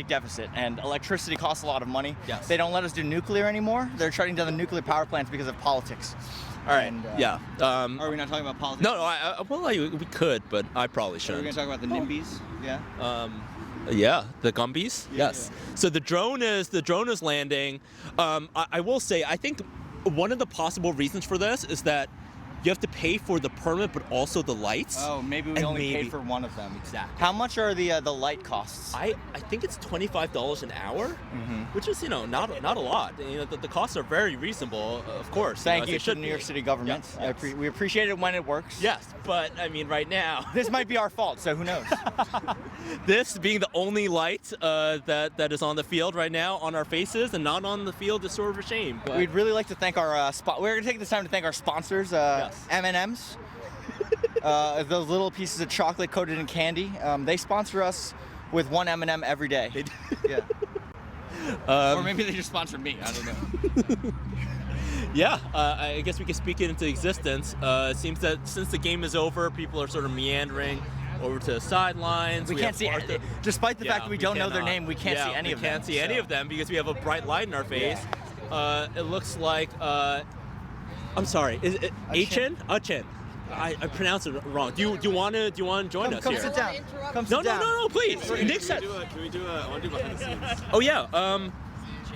deficit, and electricity costs a lot of money. Yes. They don't let us do nuclear anymore. They're shutting down the nuclear power plants because of politics. All right. And, yeah. Are we not talking about politics? No. We could, but I probably shouldn't. Are we going to talk about the NIMBYs? Yeah. Yeah, the Gumbies. Yeah, yes. Yeah. So the drone is landing. I will say, I think one of the possible reasons for this is that you have to pay for the permit, but also the lights. Oh, maybe we only paid for one of them. Exactly. How much are the light costs? I think it's $25 an hour, which is not a lot. The costs are very reasonable, of course. Thank you as they to should the be. New York City government. Yes. We appreciate it when it works. Yes, but I mean, right now, this might be our fault, so who knows? this being the only light that is on the field right now on our faces and not on the field is sort of a shame. But we'd really like to thank our we're gonna take this time to thank our sponsors, M&M's. Those little pieces of chocolate coated in candy. They sponsor us with one M&M every day. Yeah. Or maybe they just sponsor me. I don't know. Yeah, I guess we can speak it into existence. It seems that since the game is over, people are sort of meandering over to the sidelines. We can't see any, despite the fact that we don't know their name, we can't see any of them. We can't see any of them because we have a bright light in our face. It looks like, I'm sorry, is it Achin? Achin. I pronounced it wrong. Do you want to join us come here? Sit down. Come No, sit down. no, please. Nick said. Can we do I want to do behind the scenes. Oh yeah.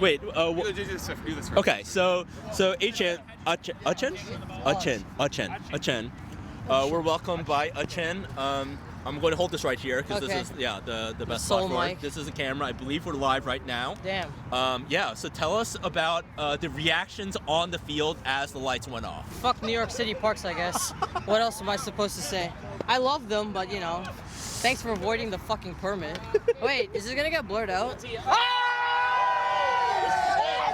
Wait. Do this first. Okay. So Achin. We're welcomed by Achin. I'm going to hold this right here because this is the best spot for it. This is a camera. I believe we're live right now. Damn. Yeah. So tell us about the reactions on the field as the lights went off. Fuck New York City parks, I guess. What else am I supposed to say? I love them, but thanks for avoiding the fucking permit. Wait, is this gonna get blurred out?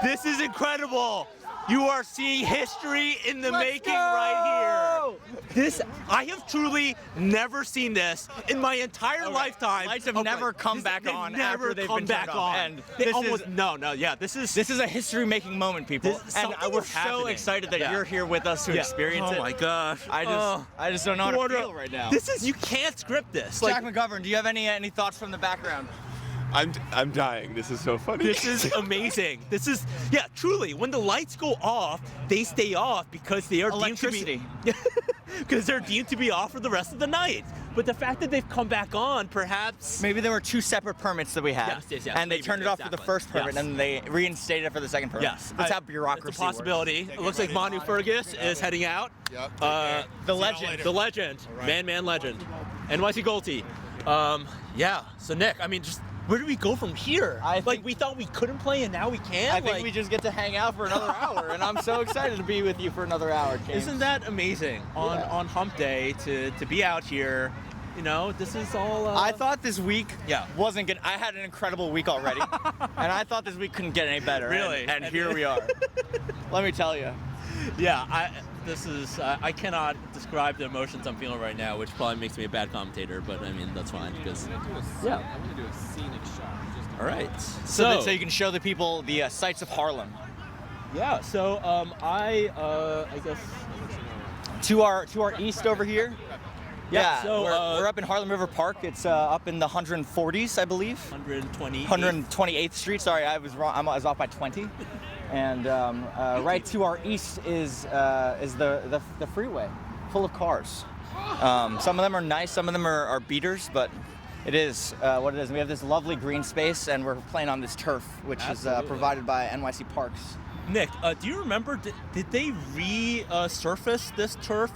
This is incredible. You are seeing history in the making right here. I have truly never seen this in my entire lifetime. Lights have never come back on after they've been turned off. And this is a history-making moment, people. And we're so excited that you're here with us to experience it. Oh my gosh. I just don't know how to feel right now. You can't script this. Jack McGovern, do you have any thoughts from the background? I'm dying. This is so funny. This is amazing. Truly. When the lights go off, they stay off because they are deemed to be because they're deemed to be off for the rest of the night. But the fact that they've come back on, perhaps maybe there were two separate permits that we had, and they turned it off for the first permit, and they reinstated it for the second permit. That's how bureaucracy works. It's a possibility. It looks like Manu Fergus is heading out. Yep. The legend, man legend, NYC Goldie. So Nick, I mean, just where do we go from here? We thought we couldn't play and now we can. I think we just get to hang out for another hour, and I'm so excited to be with you for another hour, James. Isn't that amazing on Hump Day to be out here? This is all. I thought this week wasn't good. I had an incredible week already, and I thought this week couldn't get any better. Really? And here we are. Let me tell you. Yeah, I cannot describe the emotions I'm feeling right now, which probably makes me a bad commentator, but I mean, that's fine because. I'm gonna do a scenic shot. All right. So you can show the people the sights of Harlem. Yeah. So I guess to our east over here. Yeah, so we're up in Harlem River Park. It's up in the 140s, I believe. 128th Street. Sorry, I was wrong. I was off by 20. And right to our east is the freeway, full of cars. Some of them are nice, some of them are beaters, but it is what it is. We have this lovely green space, and we're playing on this turf, which is provided by NYC Parks. Nick, do you remember, did they resurface this turf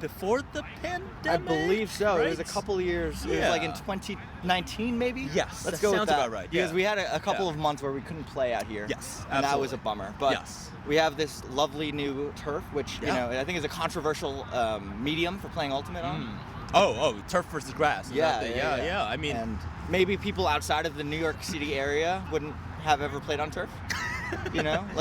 before the pandemic? I believe so. Right? It was a couple of years. It was in 2019 maybe? Yes, let's go with that. Sounds about right. Because we had a couple of months where we couldn't play out here. Yes, and that was a bummer. But we have this lovely new turf, which I think is a controversial medium for playing Ultimate on. Oh, turf versus grass. Yeah. I mean, and maybe people outside of the New York City area wouldn't have ever played on turf. We're not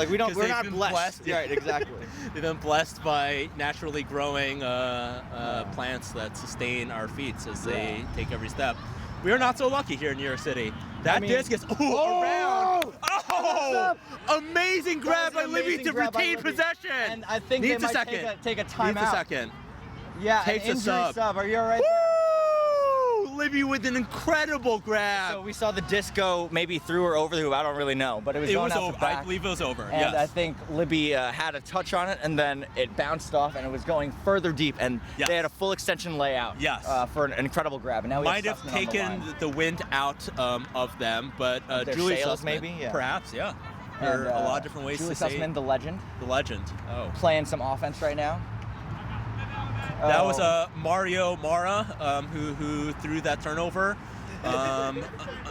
blessed. Right, exactly. They've been blessed by naturally growing plants that sustain our feet as they take every step. We are not so lucky here in New York City. That disc is around. Oh! Amazing grab by Libby to retain possession. And I think Needs they a might second. take a timeout. Needs a second. Yeah, takes an injury sub. Are you all right? Libby with an incredible grab. So we saw the disc go maybe through or over the hoop. I don't really know, but it was going out the back. I believe it was over. And I think Libby had a touch on it, and then it bounced off, and it was going further deep, and they had a full extension layout. For an incredible grab. And now we might have taken the wind out of them, but Julie Sussman, maybe, perhaps, There are a lot of different ways Julie to say Sussman, the legend. The legend. Oh. Playing some offense right now. That was Mario Mara who threw that turnover. And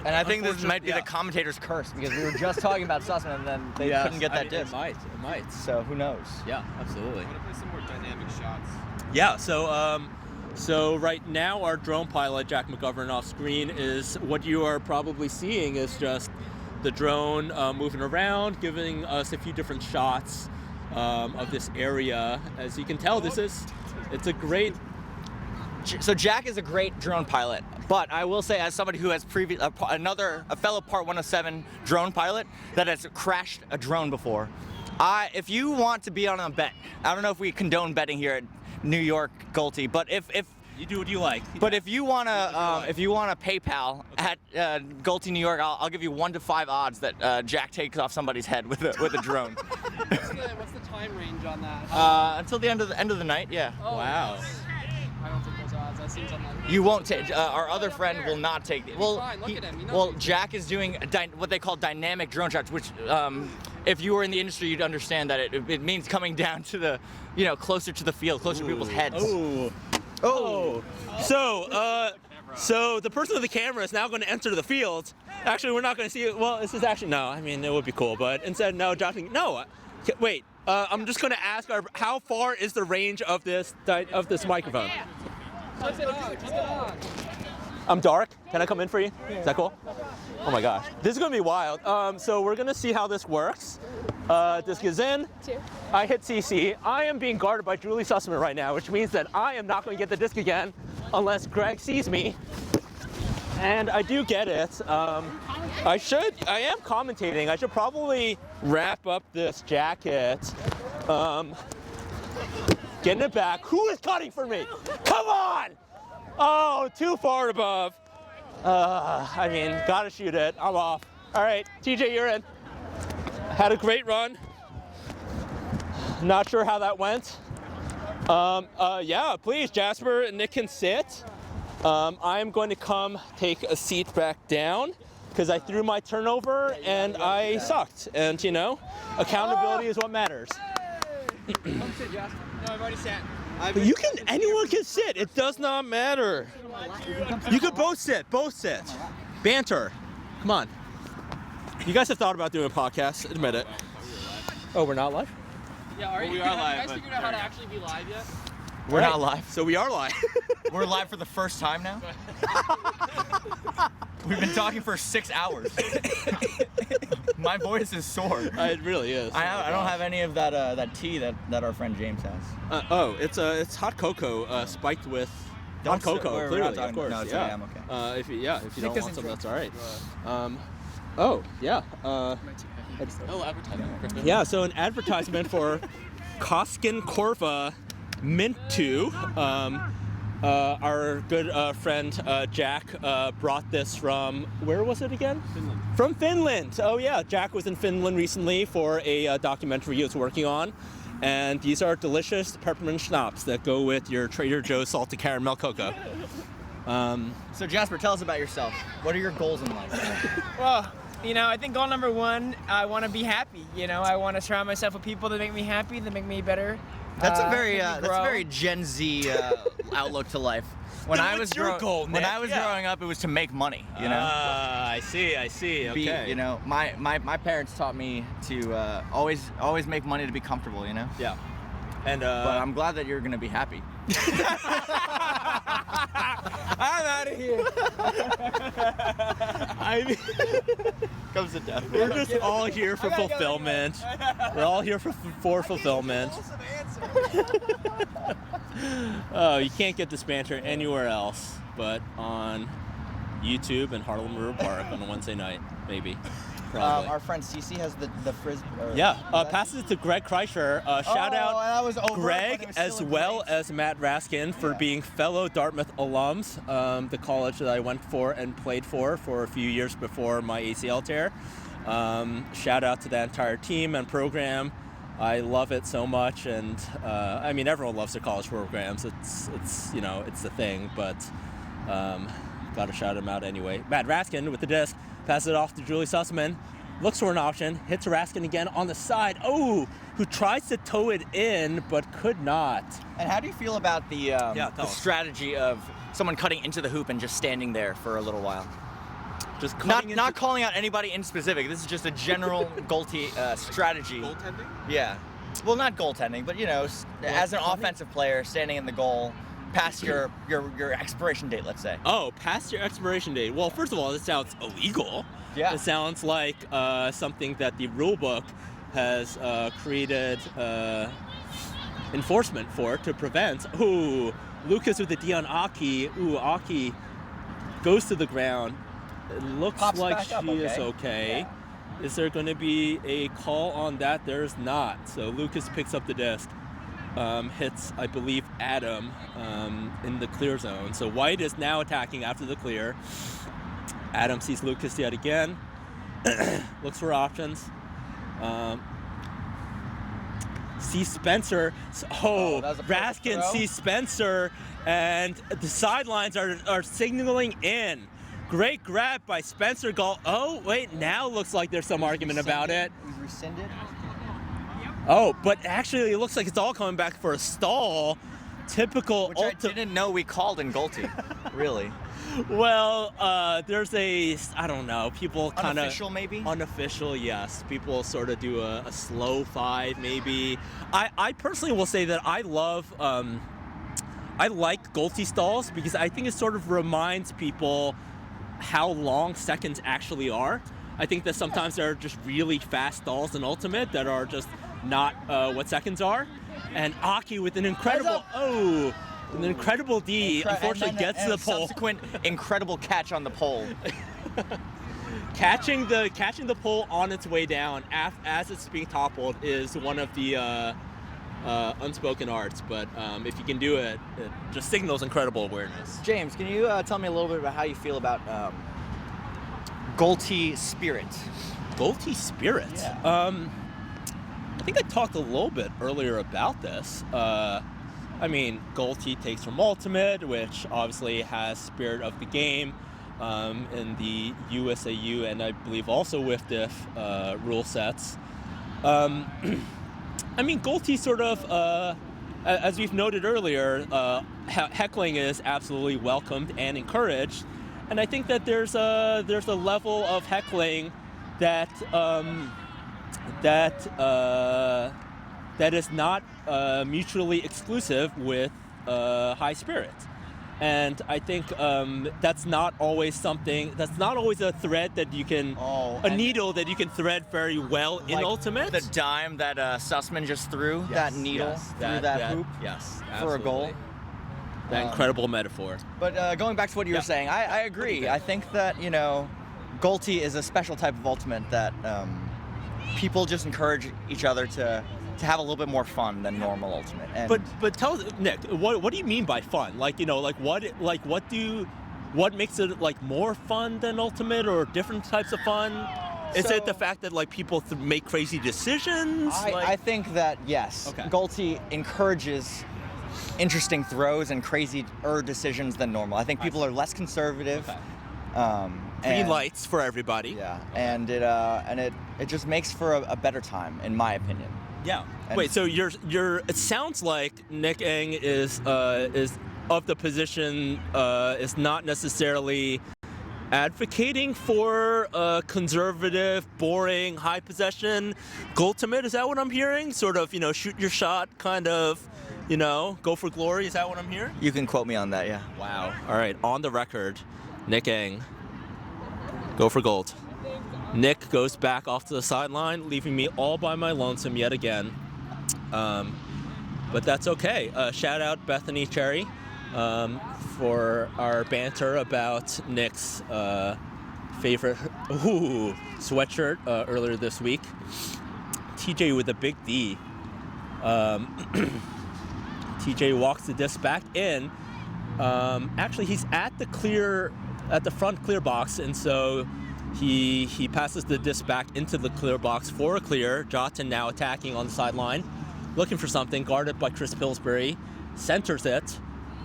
I think this might be the commentator's curse because we were just talking about Sussman and then they couldn't get that disc. It might. So who knows? Yeah, absolutely. I want to play some more dynamic shots. Yeah, so right now our drone pilot, Jack McGovern, off screen is what you are probably seeing is just the drone moving around, giving us a few different shots of this area. As you can tell, it's a great... So Jack is a great drone pilot, but I will say, as somebody who has a fellow Part 107 drone pilot that has crashed a drone before, if you want to be on a bet, I don't know if we condone betting here at New York Golte, but if you do what you like. But if you wanna PayPal at Golte, New York, I'll give you 1 to 5 odds that Jack takes off somebody's head with a drone. What's the time range on that? Until the end of the night, yeah. Oh, wow. I don't take those odds. That seems unlikely. You won't take. Our other friend will not take. Fine. Look at him. Jack is doing what they call dynamic drone shots, which, if you were in the industry, you'd understand that it means coming down to the, closer to the field, closer to people's heads. Oh. So the person with the camera is now going to enter the field. Actually, we're not going to see it. Well, this is actually no. I mean, it would be cool, but instead, no. Josh, no. Wait. I'm just going to ask how far is the range of this microphone? I'm dark. Can I come in for you? Is that cool? Oh my gosh, this is going to be wild. So we're going to see how this works. Disc is in. I hit CC. I am being guarded by Julie Sussman right now, which means that I am not going to get the disc again unless Greg sees me. And I do get it. I am commentating. I should probably wrap up this jacket. Getting it back. Who is cutting for me? Come on! Oh, too far above. I mean, gotta shoot it. I'm off. All right, TJ, you're in. Had a great run. Not sure how that went. Yeah, please, Jasper and Nick can sit. I'm going to come take a seat back down because I threw my turnover and I sucked. And accountability is what matters. Come sit, Jasper. No, I've already sat. Anyone can sit. It does not matter. You can both sit. Banter. Come on. You guys have thought about doing a podcast. Admit it. Oh, we're not live? Yeah, we are live. Have you guys figured out how to actually be live yet? We're not live. So we are live. We're live for the first time now. We've been talking for 6 hours. My voice is sore. It really is. I don't have any of that tea that our friend James has. It's hot cocoa spiked with hot cocoa. Clearly, of course. No, it's yeah. okay, I'm okay. If you don't want some, that's all right. Advertisement. Yeah. So an advertisement for Koskin Korva Mint 2. Our good friend Jack brought this from, where was it again? Finland. From Finland. Oh yeah, Jack was in Finland recently for a documentary he was working on. And these are delicious peppermint schnapps that go with your Trader Joe's salted caramel cocoa. So Jasper, tell us about yourself. What are your goals in life? Well, I think goal number 1, I want to be happy. I want to surround myself with people that make me happy, that make me better. That's a very Gen Z outlook to life. When I was growing up, it was to make money. I see. Okay. My parents taught me to always make money to be comfortable. Yeah. And but I'm glad that you're gonna be happy. I'm out of here. Come sit down. We're just all here for fulfillment. We're all here for fulfillment. Oh, you can't get this banter anywhere else but on YouTube and Harlem River Park on a Wednesday night, maybe. Probably. Our friend Cece has the frisbee. Passes it to Greg Kreischer. Shout out Greg as well as Matt Raskin for being fellow Dartmouth alums, the college that I went for and played for a few years before my ACL tear. Shout out to that entire team and program. I love it so much, and everyone loves their college programs. It's the thing, but gotta shout him out anyway. Matt Raskin with the disc. Pass it off to Julie Sussman. looks for an option, hits Raskin again on the side. Oh, who tries to toe it in, but could not. And how do you feel about the strategy of someone cutting into the hoop and just standing there for a little while? Just not calling out anybody in specific. This is just a general Goalty strategy. Goaltending? Yeah. Well, not goaltending, but as an offensive player, standing in the goal past your expiration date, let's say. Oh, past your expiration date. Well, first of all, this sounds illegal. Yeah. It sounds like something that the rule book has created enforcement for to prevent. Ooh, Lucas with the D on Aki. Ooh, Aki goes to the ground. It looks Pops like back up, she is okay. Yeah. Is there going to be a call on that? There's not. So Lucas picks up the disc, hits, I believe, Adam in the clear zone. So White is now attacking after the clear. Adam sees Lucas yet again. Looks for options. Sees Spencer. Raskin sees Spencer, and the sidelines are signaling in. Great grab by Spencer Gall. Oh, wait, now looks like there's some argument about it. He's rescinded. Oh, but actually it looks like it's all coming back for a stall. Typical. Which I didn't know we called in Goalty, really. Well, there's I don't know, people kind of... Unofficial, maybe? Unofficial, yes. People sort of do a slow 5, maybe. I personally will say that I like Goalty stalls because I think it sort of reminds people how long seconds actually are. I think that sometimes there are just really fast stalls in Ultimate that are just not what seconds are. And Aki with an incredible... An incredible D, unfortunately gets to the pole. Subsequent incredible catch on the pole. Catching the pole on its way down as it's being toppled is one of the unspoken arts, but if you can do it, it just signals incredible awareness. James, can you tell me a little bit about how you feel about Goalty spirit? Goalty spirit? Yeah. I think I talked a little bit earlier about this. I mean, Goalty takes from Ultimate, which obviously has spirit of the game in the USAU and I believe also with diff rule sets. I mean, Goalty sort of, as we've noted earlier, heckling is absolutely welcomed and encouraged, and I think that there's a level of heckling that that is not mutually exclusive with high spirit. And I think that's not always a thread that you can, a needle that you can thread very well in Ultimate. The dime that Sussman just threw, that needle through that hoop for a goal. That incredible metaphor. But going back to what you were saying, I agree. I think that, Goalty is a special type of Ultimate that people just encourage each other to have a little bit more fun than normal Ultimate. And but tell us, Nick, what do you mean by fun? What makes it like more fun than Ultimate or different types of fun? Is it the fact that people make crazy decisions? I think that yes, Goalty encourages interesting throws and crazier decisions than normal. I think people are less conservative. Green lights for everybody. Yeah, and it just makes for a better time, in my opinion. Yeah. Wait. So it sounds like Nick Eng is of the position is not necessarily advocating for a conservative, boring, high possession Goaltimate. Is that what I'm hearing? Sort of, shoot your shot, kind of, go for glory. Is that what I'm hearing? You can quote me on that. Yeah. Wow. All right. On the record, Nick Eng, go for gold. Nick goes back off to the sideline, leaving me all by my lonesome yet again. But that's okay. Shout out Bethany Cherry for our banter about Nick's favorite sweatshirt earlier this week. TJ with a big D. TJ walks the disc back in. Actually, he's at the front clear box, and so he passes the disc back into the clear box for a clear. Jotun now attacking on the sideline, looking for something, guarded by Chris Pillsbury, centers it.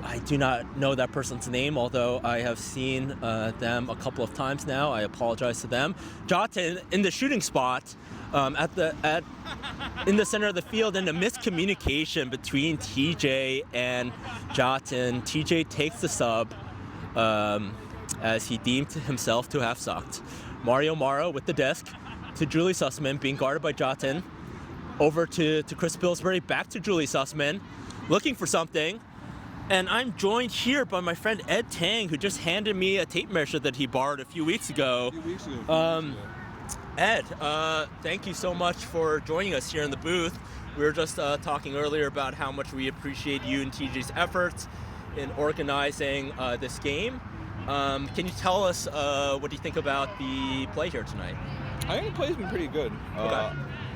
I do not know that person's name, although I have seen them a couple of times now. I apologize to them. Jotin in the shooting spot in the center of the field, and a miscommunication between TJ and Jotin. TJ takes the sub as he deemed himself to have sucked. Mario Morrow with the disc to Julie Sussman, being guarded by Jotin. Over to Chris Pillsbury, back to Julie Sussman, looking for something. And I'm joined here by my friend Ed Tang, who just handed me a tape measure that he borrowed a few weeks ago. Ed, thank you so much for joining us here in the booth. We were just talking earlier about how much we appreciate you and TJ's efforts in organizing this game. Can you tell us what do you think about the play here tonight? I think the play's been pretty good.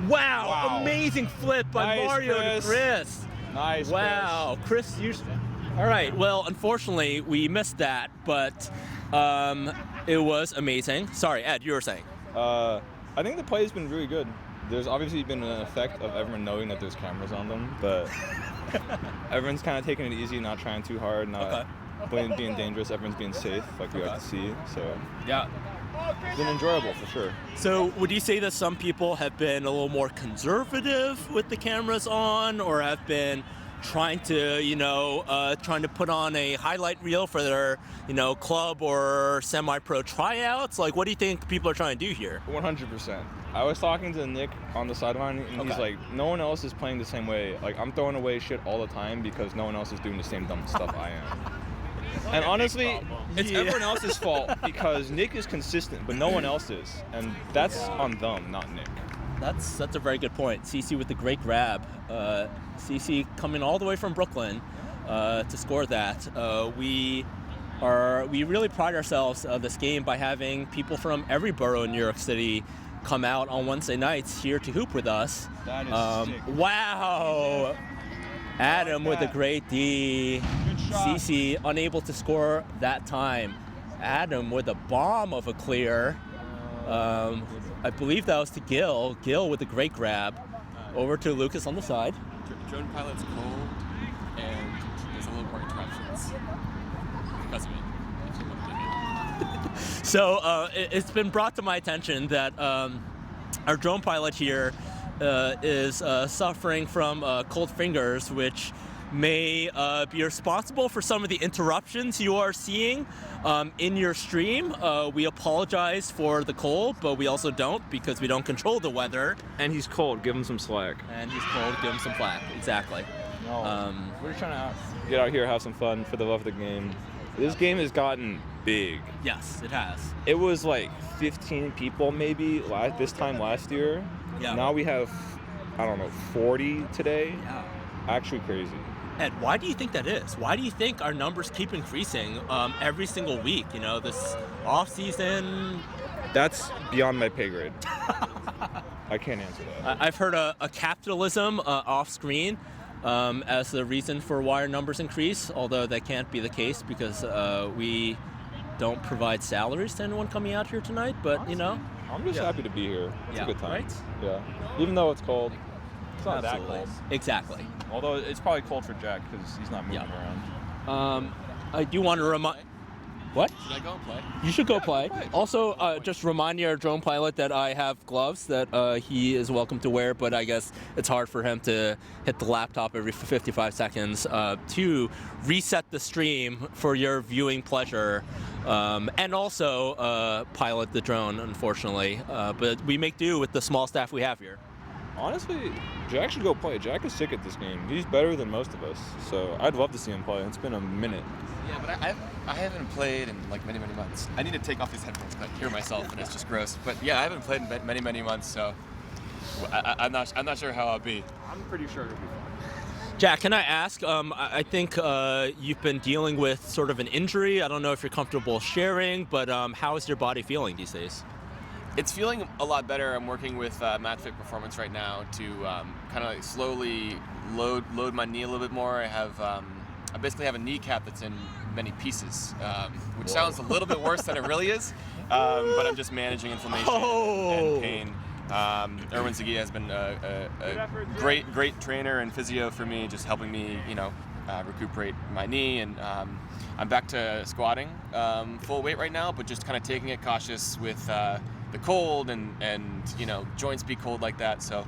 Wow, amazing flip by Mario to Chris. Nice. Wow, Chris, all right, well, unfortunately, we missed that, but it was amazing. Sorry, Ed, you were saying. I think the play's been really good. There's obviously been an effect of everyone knowing that there's cameras on them, but everyone's kind of taking it easy, not trying too hard, not being dangerous. Everyone's being safe, like we like to see. So yeah, it's been enjoyable for sure. So would you say that some people have been a little more conservative with the cameras on, or have been trying to, trying to put on a highlight reel for their, club or semi-pro tryouts? Like, what do you think people are trying to do here? 100%. I was talking to Nick on the sideline, and he's like, no one else is playing the same way. Like, I'm throwing away shit all the time because no one else is doing the same dumb stuff I am. And honestly, it's everyone else's fault because Nick is consistent, but no one else is. And that's on them, not Nick. That's a very good point. CC with the great grab. CC coming all the way from Brooklyn to score that. We really pride ourselves this game by having people from every borough in New York City come out on Wednesday nights here to hoop with us. That is sick. Wow. Adam with a great D. CC unable to score that time. Adam with a bomb of a clear. I believe that was to Gil. Gil with a great grab. Over to Lucas on the side. Drone pilot's cold, and there's a little more interruptions because of it. So it's been brought to my attention that our drone pilot here is suffering from cold fingers, which may be responsible for some of the interruptions you are seeing in your stream. We apologize for the cold, but we also don't because we don't control the weather. And he's cold, give him some slack. And he's cold, give him some slack, exactly. No, we're just trying to get out here, have some fun for the love of the game. This game has gotten big. Yes, it has. It was like 15 people maybe this time last year. Yeah. Now we have, 40 today. Yeah. Actually crazy. Ed, why do you think that is? Why do you think our numbers keep increasing every single week? This off season. That's beyond my pay grade. I can't answer that. I've heard a capitalism off screen as the reason for why our numbers increase, although that can't be the case because we don't provide salaries to anyone coming out here tonight. But honestly, I'm just happy to be here. It's a good time. Right? Yeah. Even though it's cold. It's not that cold. Exactly. Although it's probably cold for Jack because he's not moving around. I do want to remind. What? Should I go and play? You should go play. Also, just remind our drone pilot that I have gloves that he is welcome to wear, but I guess it's hard for him to hit the laptop every 55 seconds to reset the stream for your viewing pleasure, and also pilot the drone, unfortunately. But we make do with the small staff we have here. Honestly, Jack should go play. Jack is sick at this game. He's better than most of us, so I'd love to see him play. It's been a minute. Yeah, but I haven't played in like many months. I need to take off these headphones, but hear myself, and it's just gross. But yeah, I haven't played in many months, so I'm not sure how I'll be. I'm pretty sure it'll be fine. Jack, can I ask? I think you've been dealing with sort of an injury. I don't know if you're comfortable sharing, but how is your body feeling these days? It's feeling a lot better. I'm working with MatFit Performance right now to kind of like slowly load my knee a little bit more. I basically have a kneecap that's in many pieces, which sounds a little bit worse than it really is, but I'm just managing inflammation and pain. Erwin Zagia has been a great trainer and physio for me, just helping me, recuperate my knee, and I'm back to squatting full weight right now, but just kind of taking it cautious with the cold and joints be cold like that. So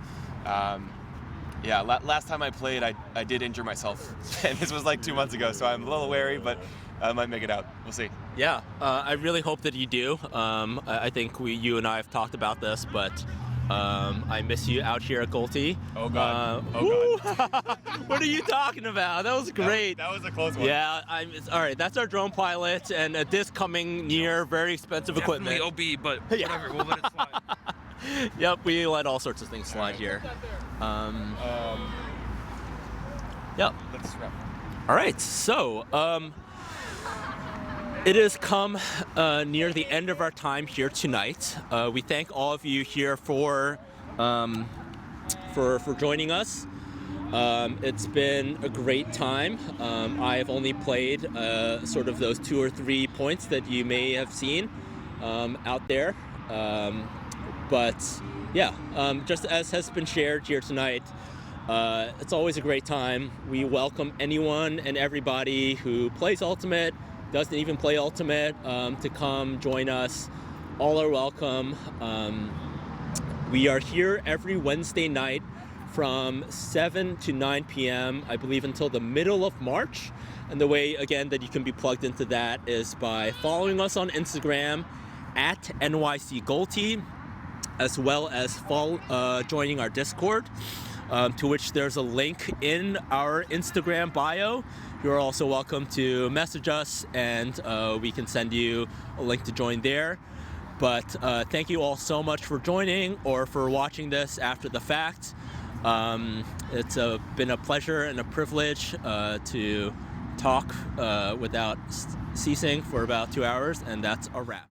yeah, last time I played, I did injure myself, and this was like 2 months ago, so I'm a little wary, but I might make it out. We'll see. Yeah, I really hope that you do. I think you and I have talked about this, but I miss you out here at Golte. Oh God! God! What are you talking about? That was great. That was a close one. Yeah, all right. That's our drone pilot, and a disc coming near very expensive equipment. Definitely OB, but whatever. We'll let it slide. Yep, we let all sorts of things slide here. Yep. Let's wrap. All right, so it has come near the end of our time here tonight. We thank all of you here for joining us. It's been a great time. I have only played sort of those 2 or 3 points that you may have seen out there. But yeah, just as has been shared here tonight, it's always a great time. We welcome anyone and everybody who plays Ultimate, doesn't even play Ultimate, to come join us. All are welcome. We are here every Wednesday night from 7 to 9 p.m., I believe, until the middle of March. And the way, again, that you can be plugged into that is by following us on Instagram at NYC as well as joining our Discord, to which there's a link in our Instagram bio. You're also welcome to message us, and we can send you a link to join there. But thank you all so much for joining or for watching this after the fact. It's been a pleasure and a privilege to talk without ceasing for about 2 hours, and that's a wrap.